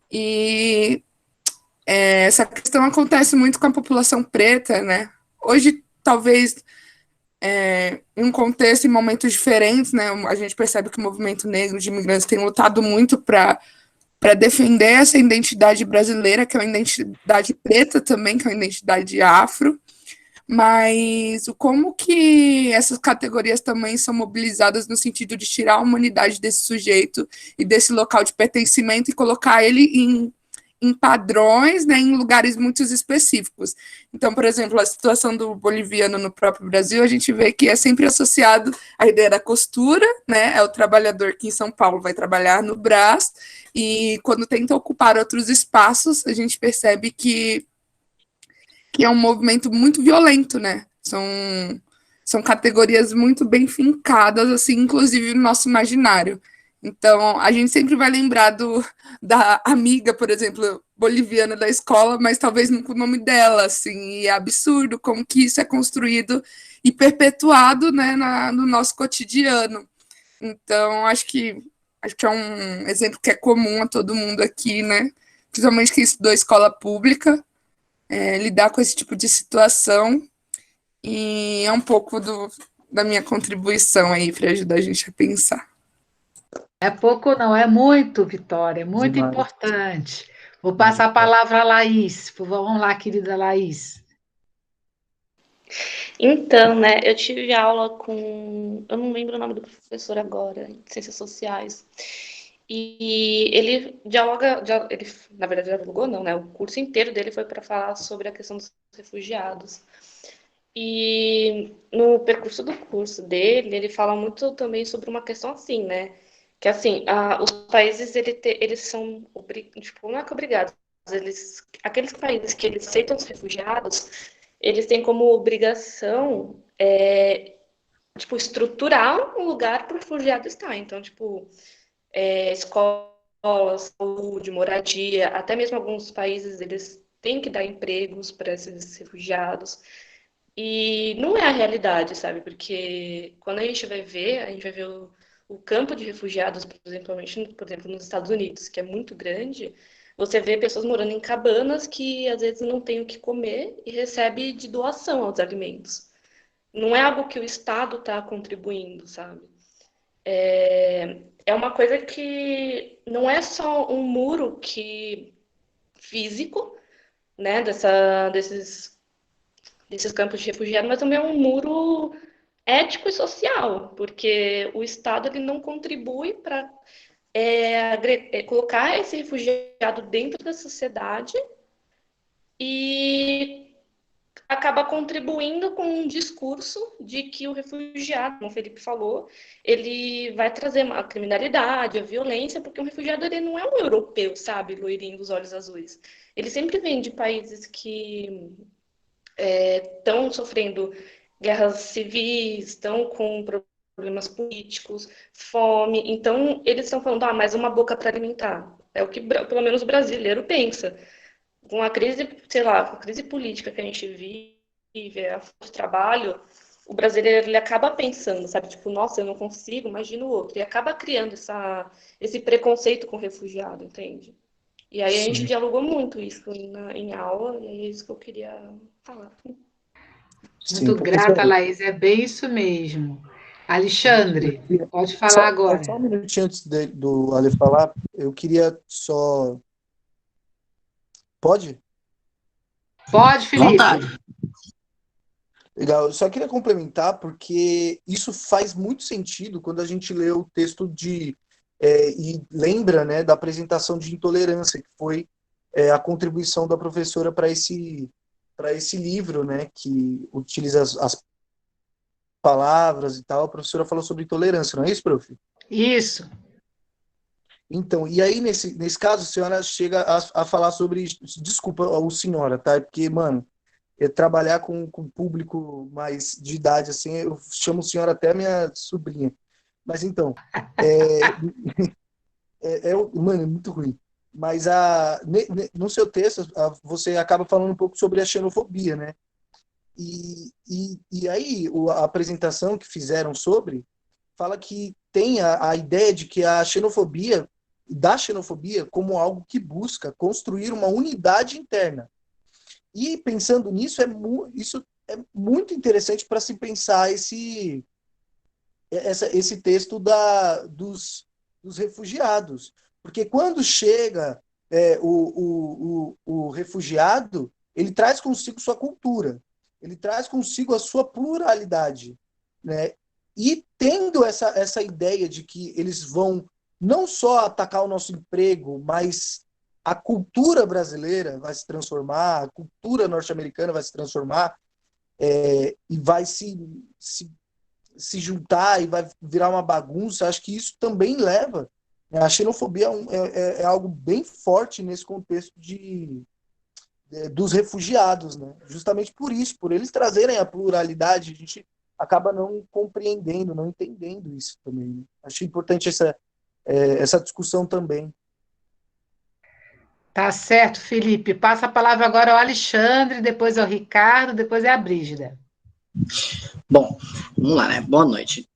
E essa questão acontece muito com a população preta, né? Hoje, talvez, em um contexto e momentos diferentes, né? A gente percebe que o movimento negro de imigrantes tem lutado muito para defender essa identidade brasileira, que é uma identidade preta também, que é uma identidade afro, mas como que essas categorias também são mobilizadas no sentido de tirar a humanidade desse sujeito e desse local de pertencimento e colocar ele em padrões, né, em lugares muito específicos. Então, por exemplo, a situação do boliviano no próprio Brasil, a gente vê que é sempre associado à ideia da costura, né, é o trabalhador que em São Paulo vai trabalhar no Brás, e quando tenta ocupar outros espaços, a gente percebe que é um movimento muito violento, né, são categorias muito bem fincadas, assim, inclusive no nosso imaginário. Então, a gente sempre vai lembrar da amiga, por exemplo, boliviana da escola, mas talvez não com o nome dela, assim, e é absurdo como que isso é construído e perpetuado, né, no nosso cotidiano. Então, acho que é um exemplo que é comum a todo mundo aqui, né, principalmente quem estudou escola pública, lidar com esse tipo de situação, e é um pouco da minha contribuição aí para ajudar a gente a pensar. É pouco, não, é muito, Vitória, é muito Demais. importante. Vou passar a palavra à Laís. Vamos lá, querida Laís. Então, né, eu tive aula com. Eu não lembro o nome do professor agora, de Ciências Sociais. E ele dialoga. Ele, na verdade, dialogou, não, né? O curso inteiro dele foi para falar sobre a questão dos refugiados. E no percurso do curso dele, ele fala muito também sobre uma questão assim, né? Que assim, os países eles são tipo, não é que obrigados, aqueles países que eles aceitam os refugiados, eles têm como obrigação tipo, estruturar um lugar para o refugiado estar. Então, tipo, escolas, saúde, moradia, até mesmo alguns países eles têm que dar empregos para esses refugiados. E não é a realidade, sabe? Porque quando a gente vai ver o campo de refugiados, por exemplo, nos Estados Unidos, que é muito grande, você vê pessoas morando em cabanas que às vezes não têm o que comer e recebe de doação aos alimentos. Não é algo que o Estado está contribuindo, sabe? É uma coisa que não é só um muro físico, né, desses campos de refugiados, mas também é um muro ético e social, porque o Estado ele não contribui para colocar esse refugiado dentro da sociedade e acaba contribuindo com um discurso de que o refugiado, como o Felipe falou, ele vai trazer a criminalidade, a violência, porque o refugiado ele não é um europeu, sabe, loirinho dos olhos azuis. Ele sempre vem de países que estão sofrendo guerras civis, estão com problemas políticos, fome. Então, eles estão falando, mais uma boca para alimentar. É o que, pelo menos, o brasileiro pensa. Com a crise, sei lá, com a crise política que a gente vive, a falta de trabalho, o brasileiro ele acaba pensando, sabe? Tipo, nossa, eu não consigo, imagina o outro. E acaba criando esse preconceito com o refugiado, entende? E aí a gente dialogou muito isso em aula, e é isso que eu queria falar. Muito grata, Laís, é bem isso mesmo. Alexandre, pode falar agora. Só um minutinho antes do Ale falar, eu queria só... Pode? Pode, Felipe. Vontade. Legal, eu só queria complementar, porque isso faz muito sentido quando a gente lê o texto e lembra, né, da apresentação de intolerância, que foi a contribuição da professora para esse livro, né, que utiliza as palavras e tal. A professora falou sobre intolerância, não é isso, prof? Isso. Então, e aí, nesse caso, a senhora chega a falar sobre... Desculpa, o senhora, tá? Porque, mano, trabalhar com público mais de idade, assim, eu chamo senhora até minha sobrinha. Mas, então, mano, é muito ruim. Mas no seu texto você acaba falando um pouco sobre a xenofobia, né? E aí a apresentação que fizeram sobre fala que tem a ideia de que da xenofobia como algo que busca construir uma unidade interna. E pensando nisso, isso é muito interessante para se pensar esse texto dos refugiados. Porque quando chega o refugiado, ele traz consigo sua cultura, ele traz consigo a sua pluralidade, né? E tendo essa ideia de que eles vão não só atacar o nosso emprego, mas a cultura brasileira vai se transformar, a cultura norte-americana vai se transformar, e vai se juntar e vai virar uma bagunça. Acho que isso também leva. A xenofobia é algo bem forte nesse contexto dos refugiados, né? Justamente por isso, por eles trazerem a pluralidade, a gente acaba não compreendendo, não entendendo isso também, né? Acho importante essa discussão também. Tá certo, Felipe. Passa a palavra agora ao Alexandre, depois ao Ricardo, depois é a Brígida. Bom, vamos lá, né? Boa noite.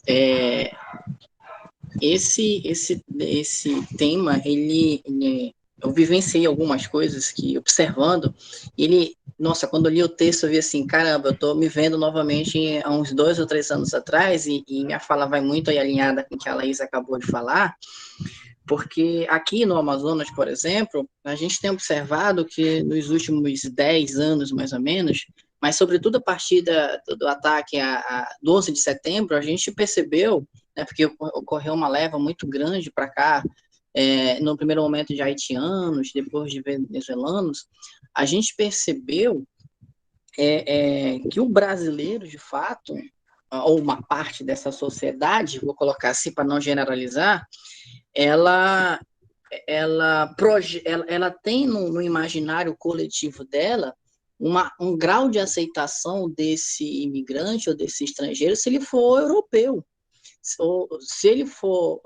Esse tema, eu vivenciei algumas coisas que, observando, nossa, quando eu li o texto, eu vi assim, caramba, eu tô me vendo novamente há uns 2 ou 3 anos atrás, e minha fala vai muito aí alinhada com o que a Laís acabou de falar, porque aqui no Amazonas, por exemplo, a gente tem observado que nos últimos 10 anos, mais ou menos, mas sobretudo a partir do ataque a 12 de setembro, a gente percebeu, né, porque ocorreu uma leva muito grande para cá, no primeiro momento de haitianos, depois de venezuelanos, a gente percebeu que o brasileiro, de fato, ou uma parte dessa sociedade, vou colocar assim para não generalizar, ela tem no imaginário coletivo dela um grau de aceitação desse imigrante ou desse estrangeiro se ele for europeu. Ou se ele for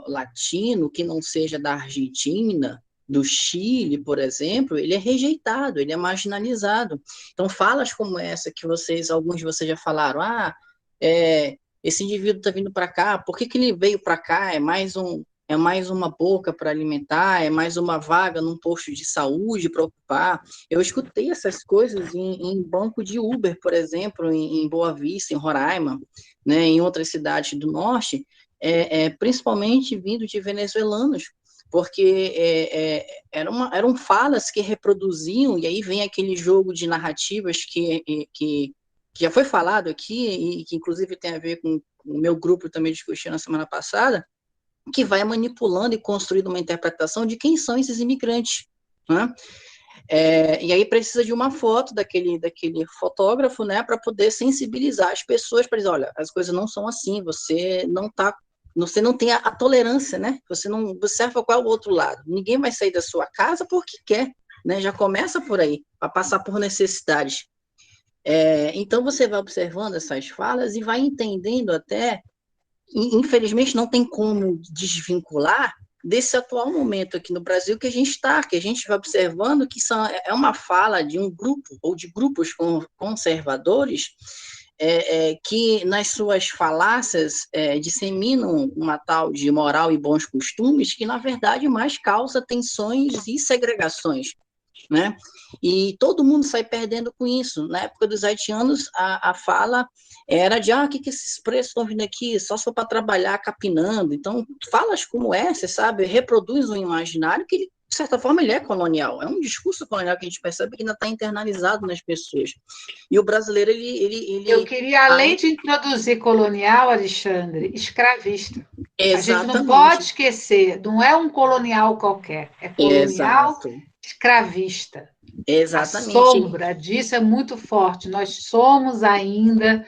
latino, que não seja da Argentina, do Chile, por exemplo, ele é rejeitado, ele é marginalizado. Então, falas como essa que alguns de vocês já falaram, esse indivíduo está vindo para cá, por que ele veio para cá? É mais uma boca para alimentar, é mais uma vaga num posto de saúde para ocupar. Eu escutei essas coisas em banco de Uber, por exemplo, em Boa Vista, em Roraima, né, em outras cidades do norte, principalmente vindo de venezuelanos, porque eram falas que reproduziam, e aí vem aquele jogo de narrativas que já foi falado aqui, e que inclusive tem a ver com o meu grupo também discutiu na semana passada, que vai manipulando e construindo uma interpretação de quem são esses imigrantes, né? E aí precisa de uma foto daquele fotógrafo, né, para poder sensibilizar as pessoas, para dizer, olha, as coisas não são assim, você não tem a tolerância, né? Você não observa qual é o outro lado. Ninguém vai sair da sua casa porque quer, né? Já começa por aí, para passar por necessidades. Então você vai observando essas falas e vai entendendo até. Infelizmente, não tem como desvincular desse atual momento aqui no Brasil que a gente vai observando que é uma fala de um grupo ou de grupos conservadores que, nas suas falácias, disseminam uma tal de moral e bons costumes que, na verdade, mais causa tensões e segregações, né? E todo mundo sai perdendo com isso. Na época dos haitianos, a fala era de, que esses preços estão vindo aqui, só se for para trabalhar capinando. Então, falas como essa, sabe, reproduz um imaginário que, de certa forma, ele é colonial. É um discurso colonial que a gente percebe que ainda está internalizado nas pessoas. E o brasileiro, ele Eu queria, além de introduzir colonial, Alexandre, escravista. Exatamente. A gente não pode esquecer, não é um colonial qualquer, é colonial escravista. Exatamente. A sombra disso é muito forte. Nós somos ainda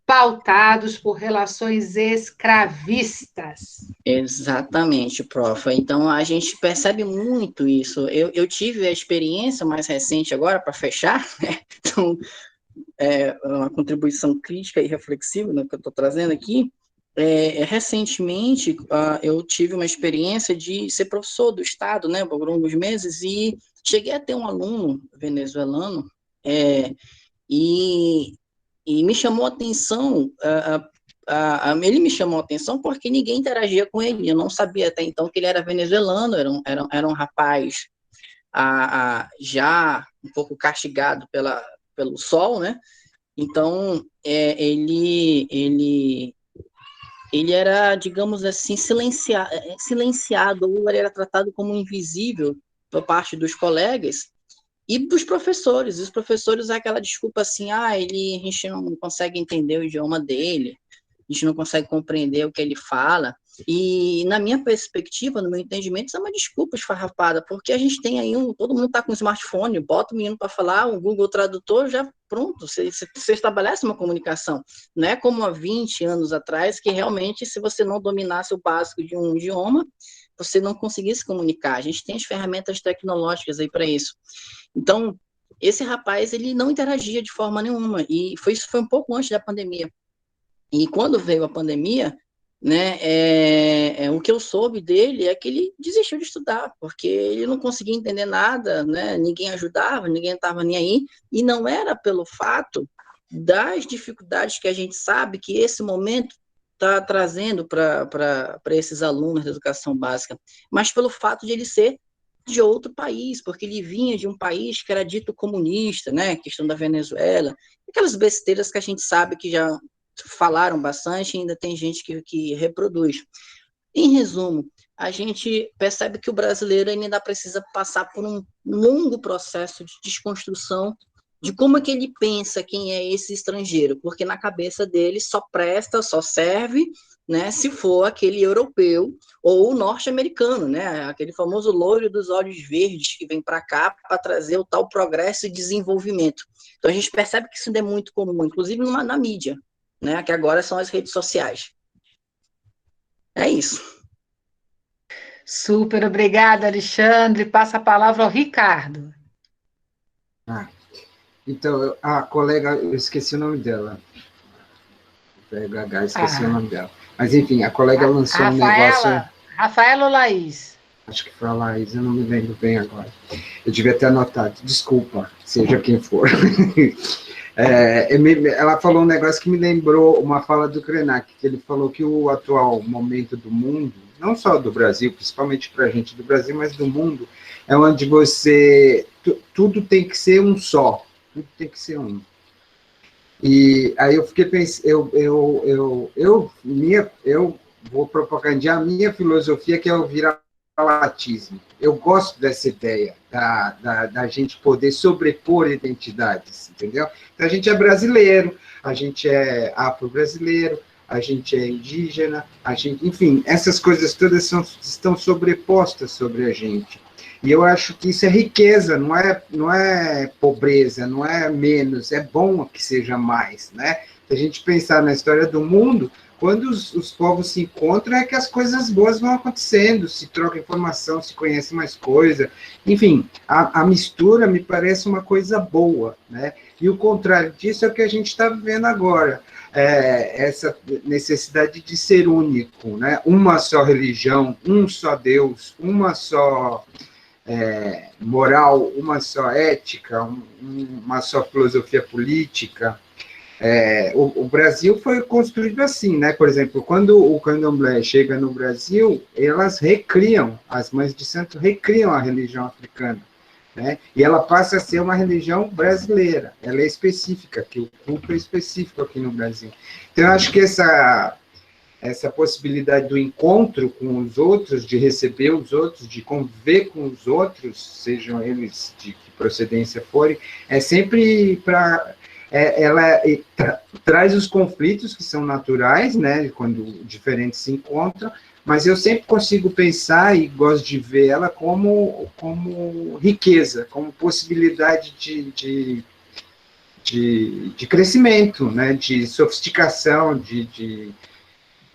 pautados por relações escravistas. Exatamente, prof. Então, a gente percebe muito isso. Eu tive a experiência mais recente agora, para fechar, né? Então, uma contribuição crítica e reflexiva, né, que eu estou trazendo aqui, recentemente, eu tive uma experiência de ser professor do Estado, né, por alguns meses, e cheguei a ter um aluno venezuelano, e me chamou a atenção, ele me chamou a atenção porque ninguém interagia com ele, eu não sabia até então que ele era venezuelano, era um rapaz já um pouco castigado pelo sol, né, então ele era, digamos assim, silenciado, ou ele era tratado como invisível por parte dos colegas e dos professores. Os professores, aquela desculpa assim, a gente não consegue entender o idioma dele, a gente não consegue compreender o que ele fala. E, na minha perspectiva, no meu entendimento, isso é uma desculpa esfarrapada, porque a gente tem aí, todo mundo está com smartphone, bota o menino para falar, o Google Tradutor, já pronto, você estabelece uma comunicação. Não é como há 20 anos atrás, que realmente, se você não dominasse o básico de um idioma, você não conseguia se comunicar. A gente tem as ferramentas tecnológicas aí para isso. Então, esse rapaz, ele não interagia de forma nenhuma, e isso foi um pouco antes da pandemia. E quando veio a pandemia, né, o que eu soube dele é que ele desistiu de estudar, porque ele não conseguia entender nada, né, ninguém ajudava, ninguém estava nem aí, e não era pelo fato das dificuldades que a gente sabe que esse momento está trazendo para esses alunos da educação básica, mas pelo fato de ele ser de outro país, porque ele vinha de um país que era dito comunista, né, questão da Venezuela, aquelas besteiras que a gente sabe que já falaram bastante, ainda tem gente que reproduz. Em resumo, a gente percebe que o brasileiro ainda precisa passar por um longo processo de desconstrução de como é que ele pensa quem é esse estrangeiro, porque na cabeça dele só presta, só serve, né, se for aquele europeu ou norte-americano, né, aquele famoso loiro dos olhos verdes que vem para cá para trazer o tal progresso e desenvolvimento. Então a gente percebe que isso ainda é muito comum, inclusive na mídia, né, que agora são as redes sociais. É isso. Super obrigada, Alexandre. Passa a palavra ao Ricardo. Então, a colega, eu esqueci o nome dela. Esqueci o nome dela. Mas, enfim, a colega lançou um negócio... Rafaela ou Laís? Acho que foi a Laís, eu não me lembro bem agora. Eu devia ter anotado. Desculpa, seja quem for. Ela falou um negócio que me lembrou uma fala do Krenak, que ele falou que o atual momento do mundo, não só do Brasil, principalmente para a gente do Brasil, mas do mundo, é onde tudo tem que ser um só, tudo tem que ser um. E aí eu fiquei pensando, eu vou propagandear a minha filosofia, que é o viralatismo. Eu gosto dessa ideia da gente poder sobrepor identidades, entendeu? Então, a gente é brasileiro, a gente é afro-brasileiro, a gente é indígena, enfim, essas coisas todas estão sobrepostas sobre a gente. E eu acho que isso é riqueza, não é pobreza, não é menos, é bom que seja mais, né? Se a gente pensar na história do mundo, quando os povos se encontram, é que as coisas boas vão acontecendo, se troca informação, se conhece mais coisa, enfim, a mistura me parece uma coisa boa, né? E o contrário disso é o que a gente está vivendo agora, essa necessidade de ser único, né? Uma só religião, um só Deus, uma só moral, uma só ética, uma só filosofia política. O Brasil foi construído assim, né? Por exemplo, quando o candomblé chega no Brasil, elas recriam, as mães de santo recriam a religião africana, né? E ela passa a ser uma religião brasileira, ela é específica, que o culto é específico aqui no Brasil. Então, eu acho que essa possibilidade do encontro com os outros, de receber os outros, de conviver com os outros, sejam eles de que procedência forem, é sempre para... ela traz os conflitos que são naturais, né, quando diferentes se encontram, mas eu sempre consigo pensar e gosto de ver ela como riqueza, como possibilidade de crescimento, né, de sofisticação,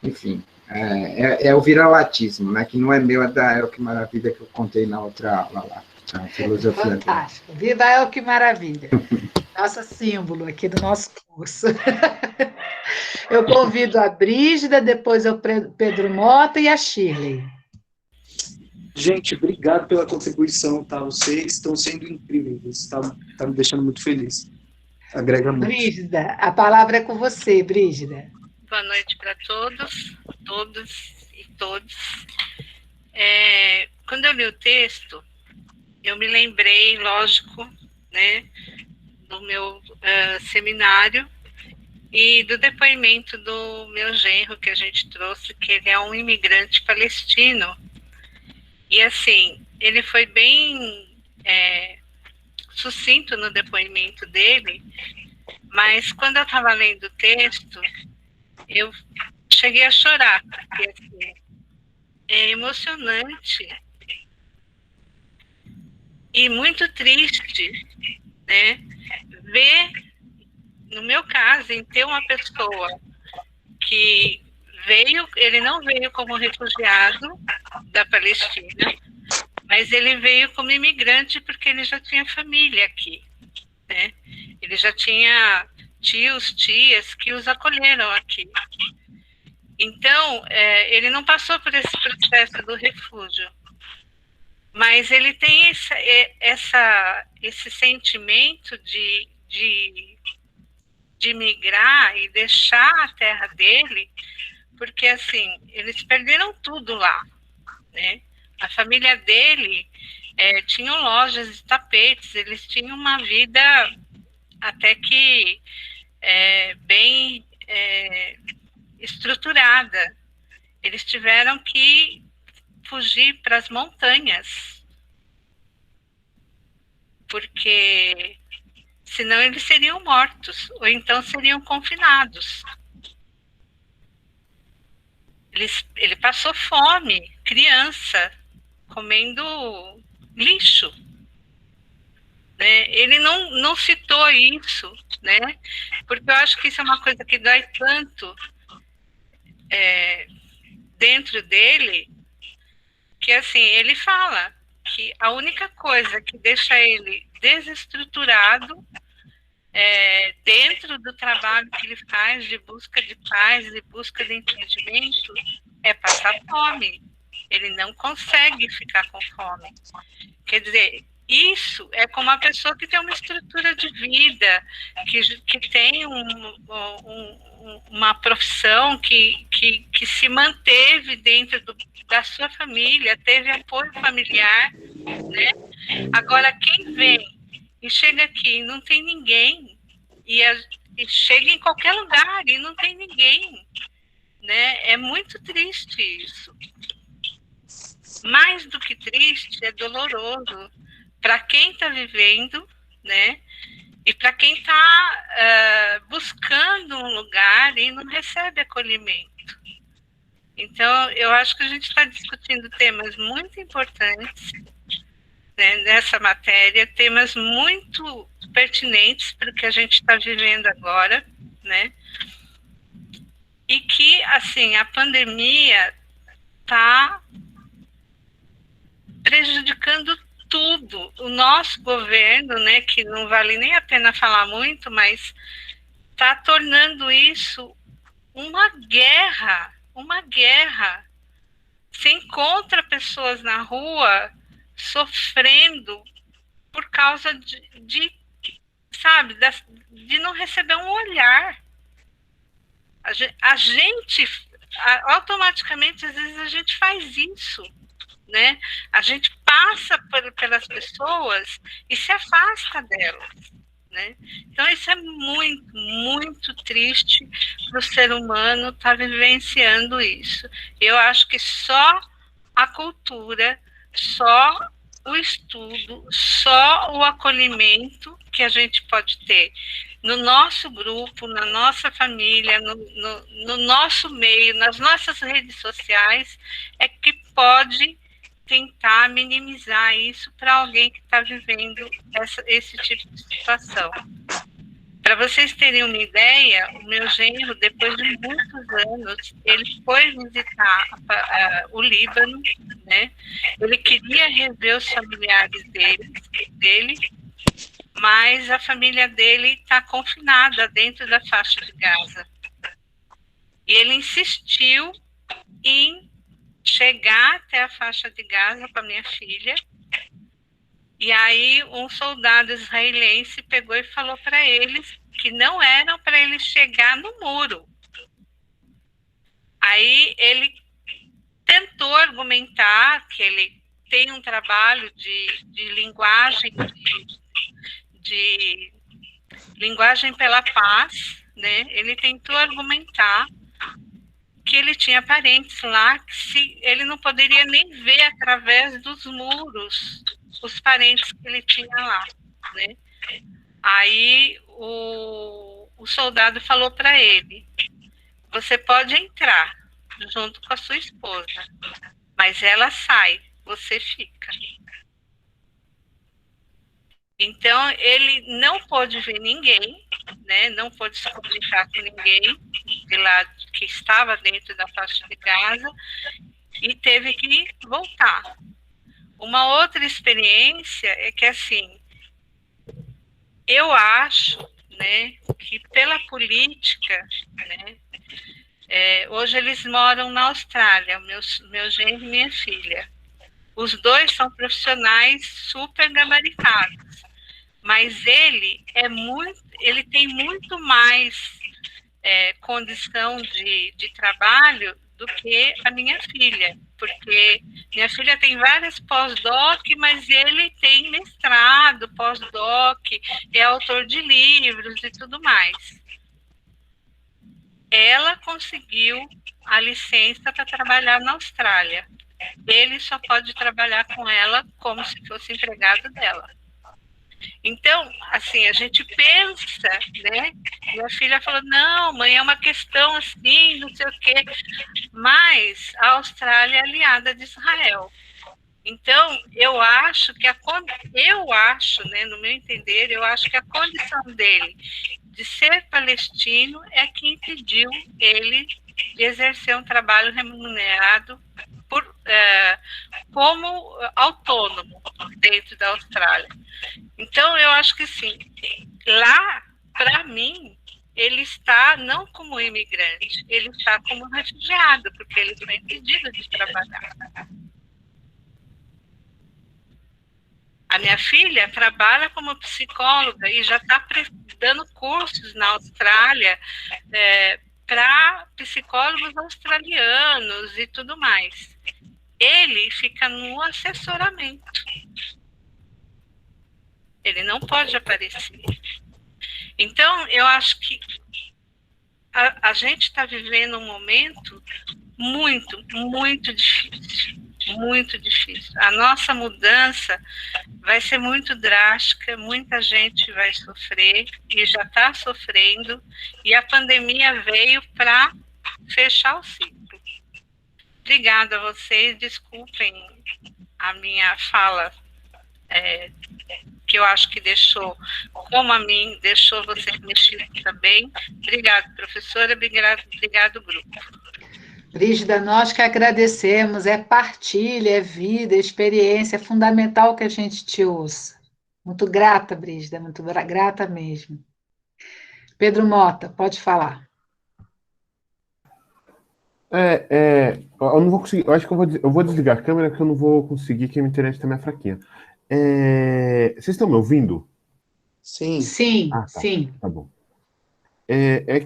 enfim, é o viralatismo, né, que não é meu, é da El Que Maravilha, que eu contei na outra aula lá, a filosofia. Fantástico, viva El Que Maravilha. Nossa símbolo aqui do nosso curso. Eu convido a Brígida, depois o Pedro Mota e a Shirley. Gente, obrigado pela contribuição, tá? Vocês estão sendo incríveis, está me deixando muito feliz. Agrega muito. Brígida, a palavra é com você, Brígida. Boa noite para todos e todos. Quando eu li o texto, eu me lembrei, lógico, né, do meu seminário e do depoimento do meu genro que a gente trouxe, que ele é um imigrante palestino. E, assim, ele foi bem sucinto no depoimento dele, mas quando eu estava lendo o texto, eu cheguei a chorar, porque, assim, é emocionante e muito triste, né, ver, no meu caso, em ter uma pessoa que veio, ele não veio como refugiado da Palestina, mas ele veio como imigrante porque ele já tinha família aqui, né? Ele já tinha tios, tias que os acolheram aqui. Então, ele não passou por esse processo do refúgio, mas ele tem esse sentimento de migrar e deixar a terra dele, porque, assim, eles perderam tudo lá, né? A família dele tinham lojas de tapetes, eles tinham uma vida até que bem estruturada. Eles tiveram que fugir para as montanhas, porque senão eles seriam mortos, ou então seriam confinados. Ele passou fome, criança, comendo lixo. Né? Ele não citou isso, né? Porque eu acho que isso é uma coisa que dói tanto dentro dele, que, assim, ele fala que a única coisa que deixa ele desestruturado dentro do trabalho que ele faz de busca de paz e busca de entendimento é passar fome. Ele não consegue ficar com fome. Quer dizer, isso é como uma pessoa que tem uma estrutura de vida, que tem uma profissão que se manteve dentro da sua família, teve apoio familiar, né? Agora, quem vem e chega aqui e não tem ninguém, e chega em qualquer lugar e não tem ninguém, né? É muito triste isso. Mais do que triste, é doloroso para quem está vivendo, né? E para quem está buscando um lugar e não recebe acolhimento. Então, eu acho que a gente está discutindo temas muito importantes, né, nessa matéria, temas muito pertinentes para o que a gente está vivendo agora, né? E que, assim, a pandemia está prejudicando tudo. O nosso governo, né, que não vale nem a pena falar muito, mas está tornando isso uma guerra. Você encontra pessoas na rua sofrendo por causa sabe, de não receber um olhar. A gente, automaticamente, às vezes a gente faz isso, né? A gente passa pelas pessoas e se afasta delas, né? Então, isso é muito, muito triste para o ser humano estar vivenciando isso. Eu acho que só a cultura, só o estudo, só o acolhimento que a gente pode ter no nosso grupo, na nossa família, no nosso meio, nas nossas redes sociais, é que pode tentar minimizar isso para alguém que está vivendo esse tipo de situação. Para vocês terem uma ideia, o meu genro, depois de muitos anos, ele foi visitar o Líbano, né? Ele queria rever os familiares dele, mas a família dele está confinada dentro da faixa de Gaza. E ele insistiu em chegar até a faixa de Gaza com a minha filha. E aí um soldado israelense pegou e falou para eles que não eram para eles chegar no muro. Aí ele tentou argumentar que ele tem um trabalho de linguagem, de linguagem pela paz, né? Ele tentou argumentar que ele tinha parentes lá, que se ele não poderia nem ver através dos muros os parentes que ele tinha lá, né? Aí o soldado falou para ele: você pode entrar junto com a sua esposa, mas ela sai, você fica. Então, ele não pôde ver ninguém, né? Não pôde se comunicar com ninguém de lá que estava dentro da faixa de Gaza e teve que voltar. Uma outra experiência é que, assim, eu acho, né, que pela política, né, hoje eles moram na Austrália, meu genro e minha filha. Os dois são profissionais super gabaritados, mas ele tem muito mais condição de trabalho do que a minha filha, porque minha filha tem várias pós-doc, mas ele tem mestrado, pós-doc, é autor de livros e tudo mais. Ela conseguiu a licença para trabalhar na Austrália. Ele só pode trabalhar com ela como se fosse empregado dela. Então, assim, a gente pensa, né? Minha filha falou, não, mãe, é uma questão assim, não sei o quê. Mas a Austrália é aliada de Israel. Então, eu acho, né, no meu entender, eu acho que a condição dele de ser palestino é que impediu ele de exercer um trabalho remunerado como autônomo dentro da Austrália. Então, eu acho que, sim, lá, para mim, ele está não como imigrante, ele está como refugiado, porque ele foi impedido de trabalhar. A minha filha trabalha como psicóloga e já está dando cursos na Austrália para psicólogos australianos e tudo mais. Ele fica no assessoramento. Ele não pode aparecer. Então, eu acho que a gente está vivendo um momento muito, muito difícil. Muito difícil. A nossa mudança vai ser muito drástica, muita gente vai sofrer e já está sofrendo, e a pandemia veio para fechar o ciclo. Obrigada a vocês, desculpem a minha fala, que eu acho que deixou, como a mim, deixou vocês mexidos também. Obrigada, professora, obrigado, grupo. Brígida, nós que agradecemos, é partilha, é vida, é experiência, é fundamental que a gente te ouça. Muito grata, Brígida, muito grata mesmo. Pedro Mota, pode falar. Eu não vou conseguir, eu acho que eu vou desligar a câmera, porque eu não vou conseguir, que a minha internet também é fraquinha. Vocês estão me ouvindo? Sim. Sim, tá, sim. Tá bom. É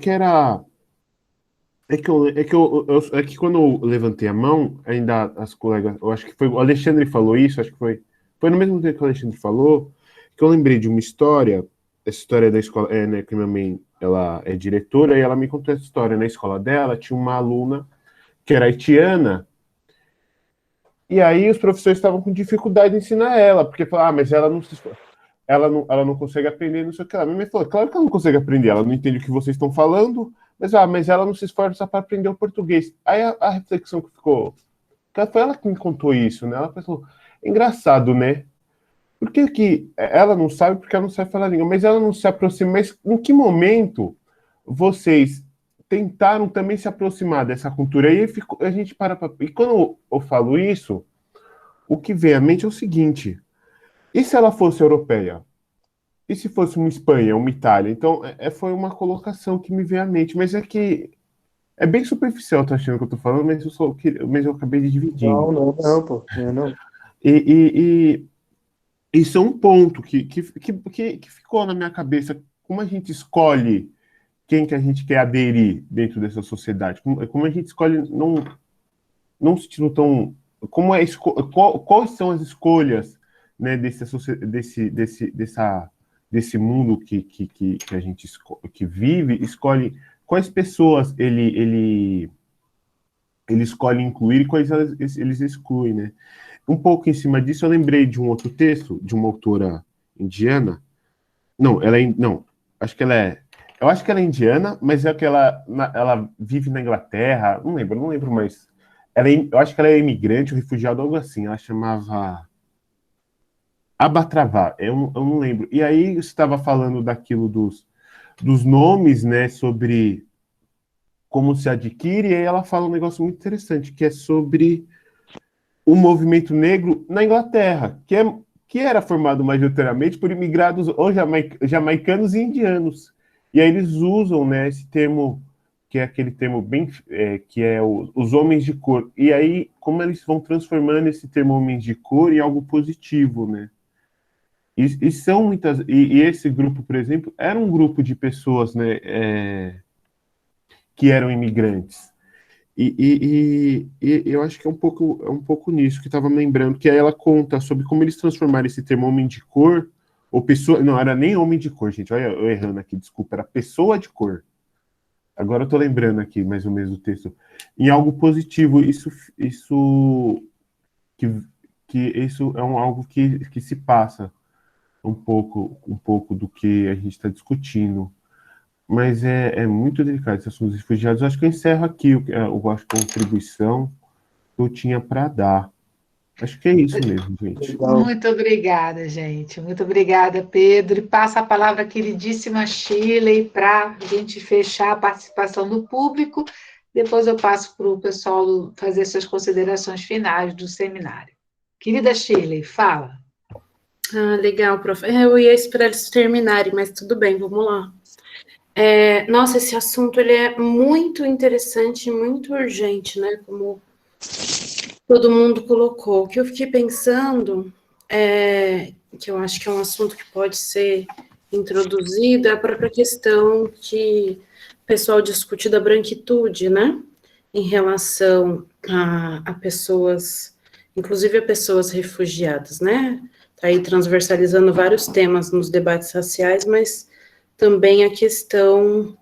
que quando eu levantei a mão, ainda as colegas, eu acho que foi o Alexandre falou isso, acho que foi no mesmo tempo que o Alexandre falou, que eu lembrei de uma história, essa história da escola, né, que minha mãe, ela é diretora, e ela me contou essa história. Na escola dela tinha uma aluna que era haitiana, e aí os professores estavam com dificuldade de ensinar ela, porque falaram, mas ela não consegue aprender, não sei o que lá. Minha mãe falou, claro que ela não consegue aprender, ela não entende o que vocês estão falando, mas ela não se esforça para aprender o português. Aí a reflexão que ficou, foi ela que me contou isso, né? Ela falou, engraçado, né? Por que ela não sabe? Porque ela não sabe falar a língua, mas ela não se aproxima. Mas em que momento vocês tentaram também se aproximar dessa cultura? Aí a gente para. E quando eu falo isso, o que vem à mente é o seguinte: e se ela fosse europeia? e se fosse uma Espanha, uma Itália? Então, foi uma colocação que me veio à mente, mas é que é bem superficial, tá achando que eu tô falando, mas eu acabei de dividir. Não, pô. Não. E isso é um ponto que ficou na minha cabeça. Como a gente escolhe quem que a gente quer aderir dentro dessa sociedade? Como a gente escolhe não se sentindo tão... Quais são as escolhas, né, desse mundo que a gente que vive, escolhe quais pessoas ele escolhe incluir e quais eles excluem, né? Um pouco em cima disso, eu lembrei de um outro texto, de uma autora indiana. Não, acho que ela é... Eu acho que ela é indiana, mas é que ela vive na Inglaterra, não lembro mais. Eu acho que ela é imigrante ou refugiada, algo assim. Ela chamava Abatravá, eu não lembro. E aí você estava falando daquilo dos nomes, né, sobre como se adquire, e aí ela fala um negócio muito interessante, que é sobre o movimento negro na Inglaterra, que era formado majoritariamente por imigrados ou jamaicanos e indianos. E aí eles usam, né, esse termo, que é aquele termo bem... que é os homens de cor. E aí, como eles vão transformando esse termo homens de cor em algo positivo, né? E são muitas... E esse grupo, por exemplo, era um grupo de pessoas, né, que eram imigrantes. E eu acho que é um pouco nisso que estava me lembrando, que aí ela conta sobre como eles transformaram esse termo homem de cor, ou pessoa... Não, era nem homem de cor, gente. Olha, eu errando aqui, desculpa. Era pessoa de cor. Agora eu tô lembrando aqui, mais ou menos, do texto. Em algo positivo, isso é algo que se passa um pouco do que a gente está discutindo. Mas é muito delicado esse assunto dos refugiados. Eu acho que eu encerro aqui a contribuição que eu tinha para dar. Acho que é isso mesmo, gente. Muito obrigada, gente. Muito obrigada, Pedro. E passa a palavra à queridíssima Shirley para a gente fechar a participação do público. Depois eu passo para o pessoal fazer suas considerações finais do seminário. Querida Shirley, fala. Legal, prof. Eu ia esperar eles terminarem, mas tudo bem, vamos lá. Nossa, esse assunto ele é muito interessante e muito urgente, né? Como todo mundo colocou. O que eu fiquei pensando, que eu acho que é um assunto que pode ser introduzido, é a própria questão que o pessoal discute da branquitude, né? Em relação a pessoas, inclusive a pessoas refugiadas, né? Está aí transversalizando vários temas nos debates raciais, mas também a questão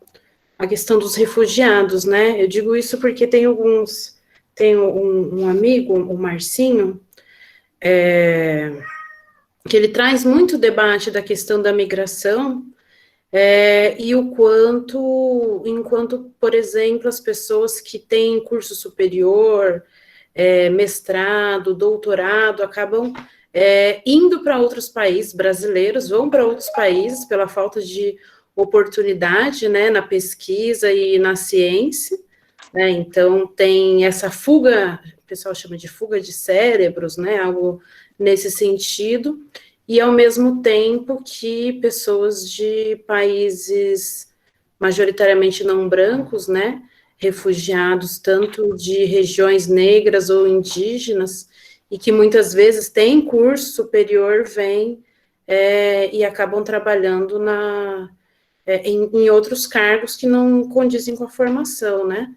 dos refugiados, né? Eu digo isso porque tem um amigo, o Marcinho, que ele traz muito debate da questão da migração, e o enquanto, por exemplo, as pessoas que têm curso superior, mestrado, doutorado, acabam indo para outros países, brasileiros vão para outros países pela falta de oportunidade, né, na pesquisa e na ciência, né, então tem essa fuga, o pessoal chama de fuga de cérebros, né, algo nesse sentido, e ao mesmo tempo que pessoas de países majoritariamente não brancos, né, refugiados tanto de regiões negras ou indígenas, e que muitas vezes têm curso superior, vêm e acabam trabalhando em outros cargos que não condizem com a formação, né?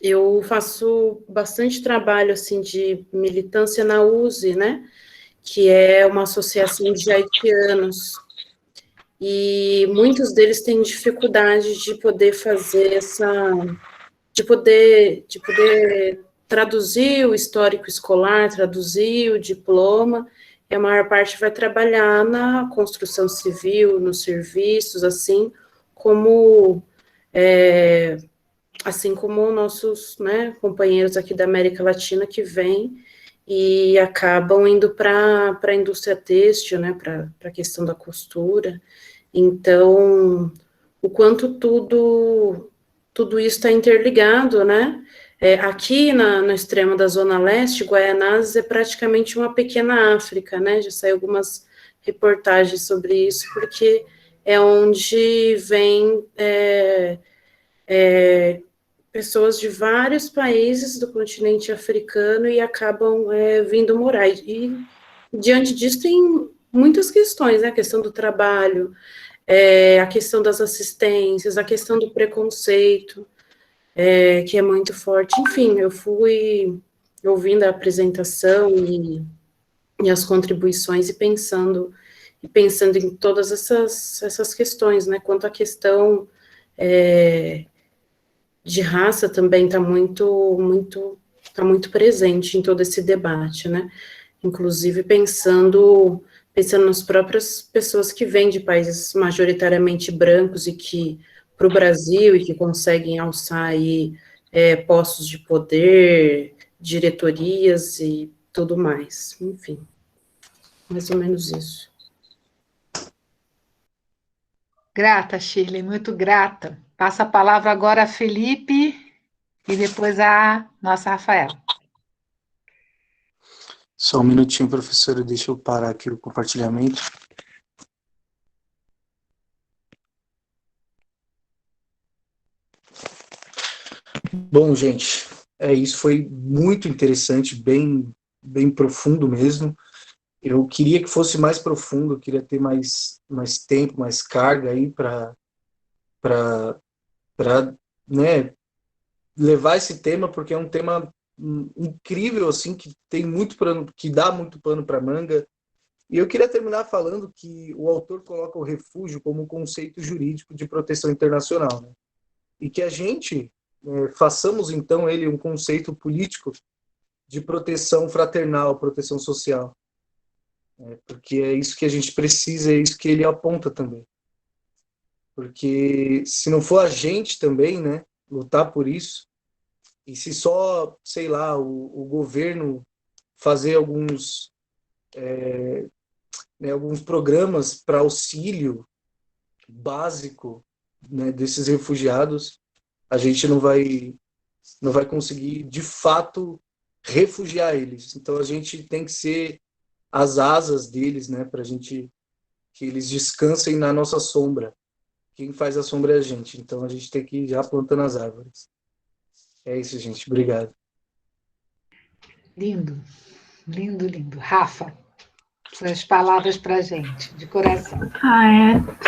Eu faço bastante trabalho, assim, de militância na USE, né? Que é uma associação de haitianos, e muitos deles têm dificuldade de poder fazer de poder traduzir o histórico escolar, traduzir o diploma, e a maior parte vai trabalhar na construção civil, nos serviços, assim como nossos, né, companheiros aqui da América Latina que vêm e acabam indo para a indústria têxtil, né, para a questão da costura. Então, o quanto tudo isso está interligado, né? Aqui no extremo da Zona Leste, Guaianazes é praticamente uma pequena África, né? Já saiu algumas reportagens sobre isso, porque é onde vem pessoas de vários países do continente africano e acabam vindo morar. E diante disso tem muitas questões, né? A questão do trabalho, a questão das assistências, a questão do preconceito, que é muito forte. Enfim, eu fui ouvindo a apresentação e as contribuições e pensando em todas essas questões, né? Quanto à questão de raça também está muito presente em todo esse debate, né? Inclusive pensando nas próprias pessoas que vêm de países majoritariamente brancos e que para o Brasil e que conseguem alçar aí postos de poder, diretorias e tudo mais. Enfim, mais ou menos isso. Grata, Shirley, muito grata. Passa a palavra agora a Felipe e depois a nossa Rafaela. Só um minutinho, professora, deixa eu parar aqui o compartilhamento. Bom, gente, isso foi muito interessante, bem profundo mesmo. Eu queria que fosse mais profundo, eu queria ter mais tempo, mais carga aí para né, levar esse tema, porque é um tema incrível, assim, que dá muito pano para manga. E eu queria terminar falando que o autor coloca o refúgio como um conceito jurídico de proteção internacional, né? E que a gente façamos, então, ele um conceito político de proteção fraternal, proteção social. Porque é isso que a gente precisa, é isso que ele aponta também. Porque se não for a gente também, né, lutar por isso, e se só, sei lá, o governo fazer alguns programas para auxílio básico, né, desses refugiados, a gente não vai conseguir, de fato, refugiar eles. Então, a gente tem que ser as asas deles, né, para que eles descansem na nossa sombra. Quem faz a sombra é a gente. Então, a gente tem que ir já plantando as árvores. É isso, gente. Obrigado. Lindo, lindo, lindo. Rafa, suas palavras para a gente, de coração.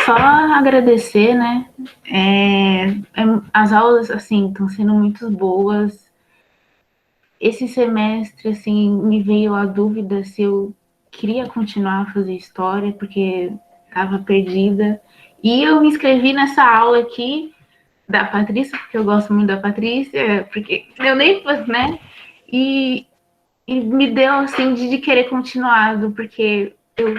Só agradecer, né? As aulas, assim, estão sendo muito boas. Esse semestre, assim, me veio a dúvida se eu queria continuar a fazer história, porque estava perdida. E eu me inscrevi nessa aula aqui da Patrícia, porque eu gosto muito da Patrícia, porque eu nem, né? E me deu, assim, de querer continuado, porque eu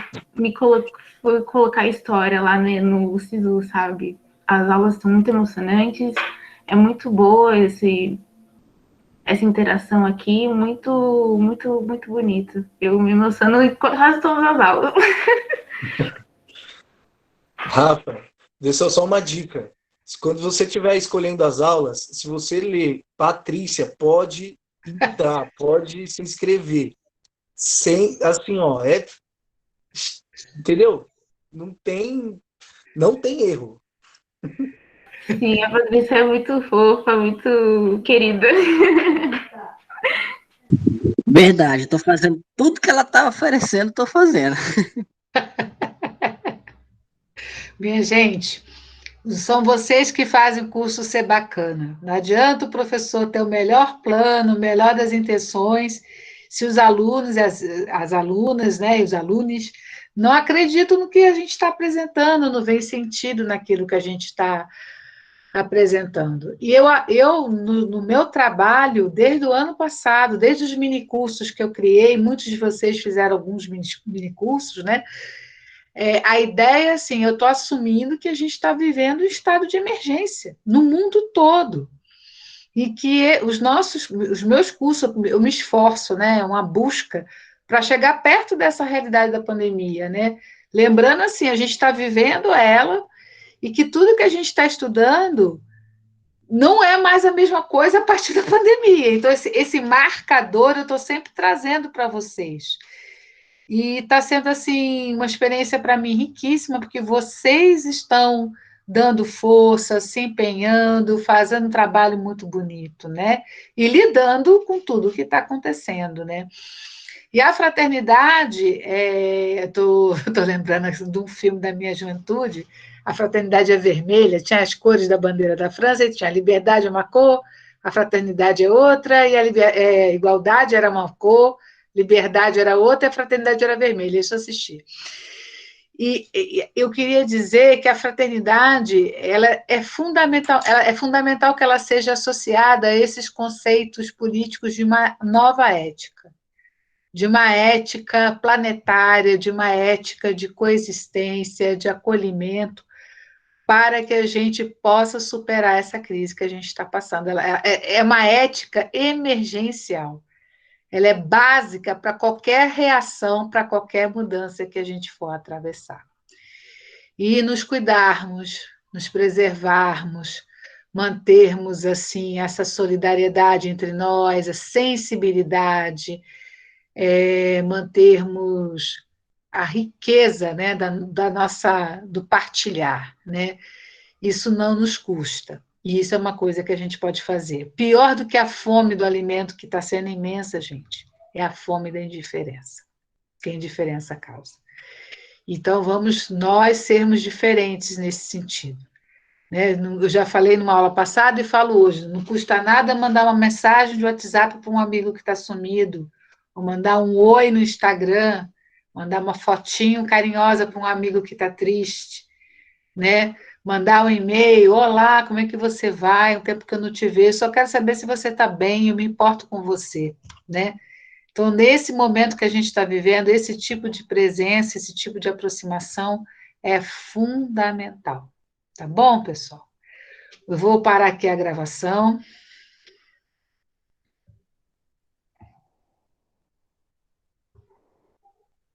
fui colocar história lá no SISU, sabe? As aulas são muito emocionantes, é muito boa essa interação aqui, muito, muito, muito bonito. Eu me emociono em quase todas as aulas. Rafa, deixa só uma dica. Quando você estiver escolhendo as aulas, se você ler Patrícia, pode entrar, pode se inscrever. Sem, assim, ó, entendeu? Não tem erro. Sim, a Patrícia é muito fofa, muito querida. Verdade, tô fazendo tudo que ela tá oferecendo, tô fazendo. Minha gente, são vocês que fazem o curso ser bacana. Não adianta o professor ter o melhor plano, o melhor das intenções, se os alunos e as alunas, né, e os alunos não acreditam no que a gente está apresentando, não vê sentido naquilo que a gente está apresentando. E eu no meu trabalho, desde o ano passado, desde os minicursos que eu criei, muitos de vocês fizeram alguns minicursos, né? A ideia, assim, eu estou assumindo que a gente está vivendo um estado de emergência no mundo todo. E que os meus cursos, eu me esforço, né? Uma busca para chegar perto dessa realidade da pandemia, né? Lembrando, assim, a gente está vivendo ela e que tudo que a gente está estudando não é mais a mesma coisa a partir da pandemia. Então, esse marcador eu estou sempre trazendo para vocês. E está sendo, assim, uma experiência para mim riquíssima, porque vocês estão dando força, se empenhando, fazendo um trabalho muito bonito, né? E lidando com tudo o que está acontecendo, né? E a fraternidade, estou lembrando de um filme da minha juventude, a fraternidade é vermelha, tinha as cores da bandeira da França, e tinha a liberdade é uma cor, a fraternidade é outra, e a igualdade era uma cor, liberdade era outra, e a fraternidade era vermelha, isso eu assisti. E eu queria dizer que a fraternidade ela é fundamental que ela seja associada a esses conceitos políticos de uma nova ética, de uma ética planetária, de uma ética de coexistência, de acolhimento, para que a gente possa superar essa crise que a gente está passando. Ela é uma ética emergencial. Ela é básica para qualquer reação, para qualquer mudança que a gente for atravessar. E nos cuidarmos, nos preservarmos, mantermos assim essa solidariedade entre nós, a sensibilidade, mantermos a riqueza, né, do partilhar, né? Isso não nos custa. E isso é uma coisa que a gente pode fazer. Pior do que a fome do alimento, que está sendo imensa, gente, é a fome da indiferença, que a indiferença causa. Então, vamos nós sermos diferentes nesse sentido. Né? Eu já falei numa aula passada e falo hoje, não custa nada mandar uma mensagem de WhatsApp para um amigo que está sumido, ou mandar um oi no Instagram, mandar uma fotinho carinhosa para um amigo que está triste, né? Mandar um e-mail, olá, como é que você vai? Um tempo que eu não te vejo, só quero saber se você está bem, eu me importo com você, né? Então, nesse momento que a gente está vivendo, esse tipo de presença, esse tipo de aproximação é fundamental. Tá bom, pessoal? Eu vou parar aqui a gravação.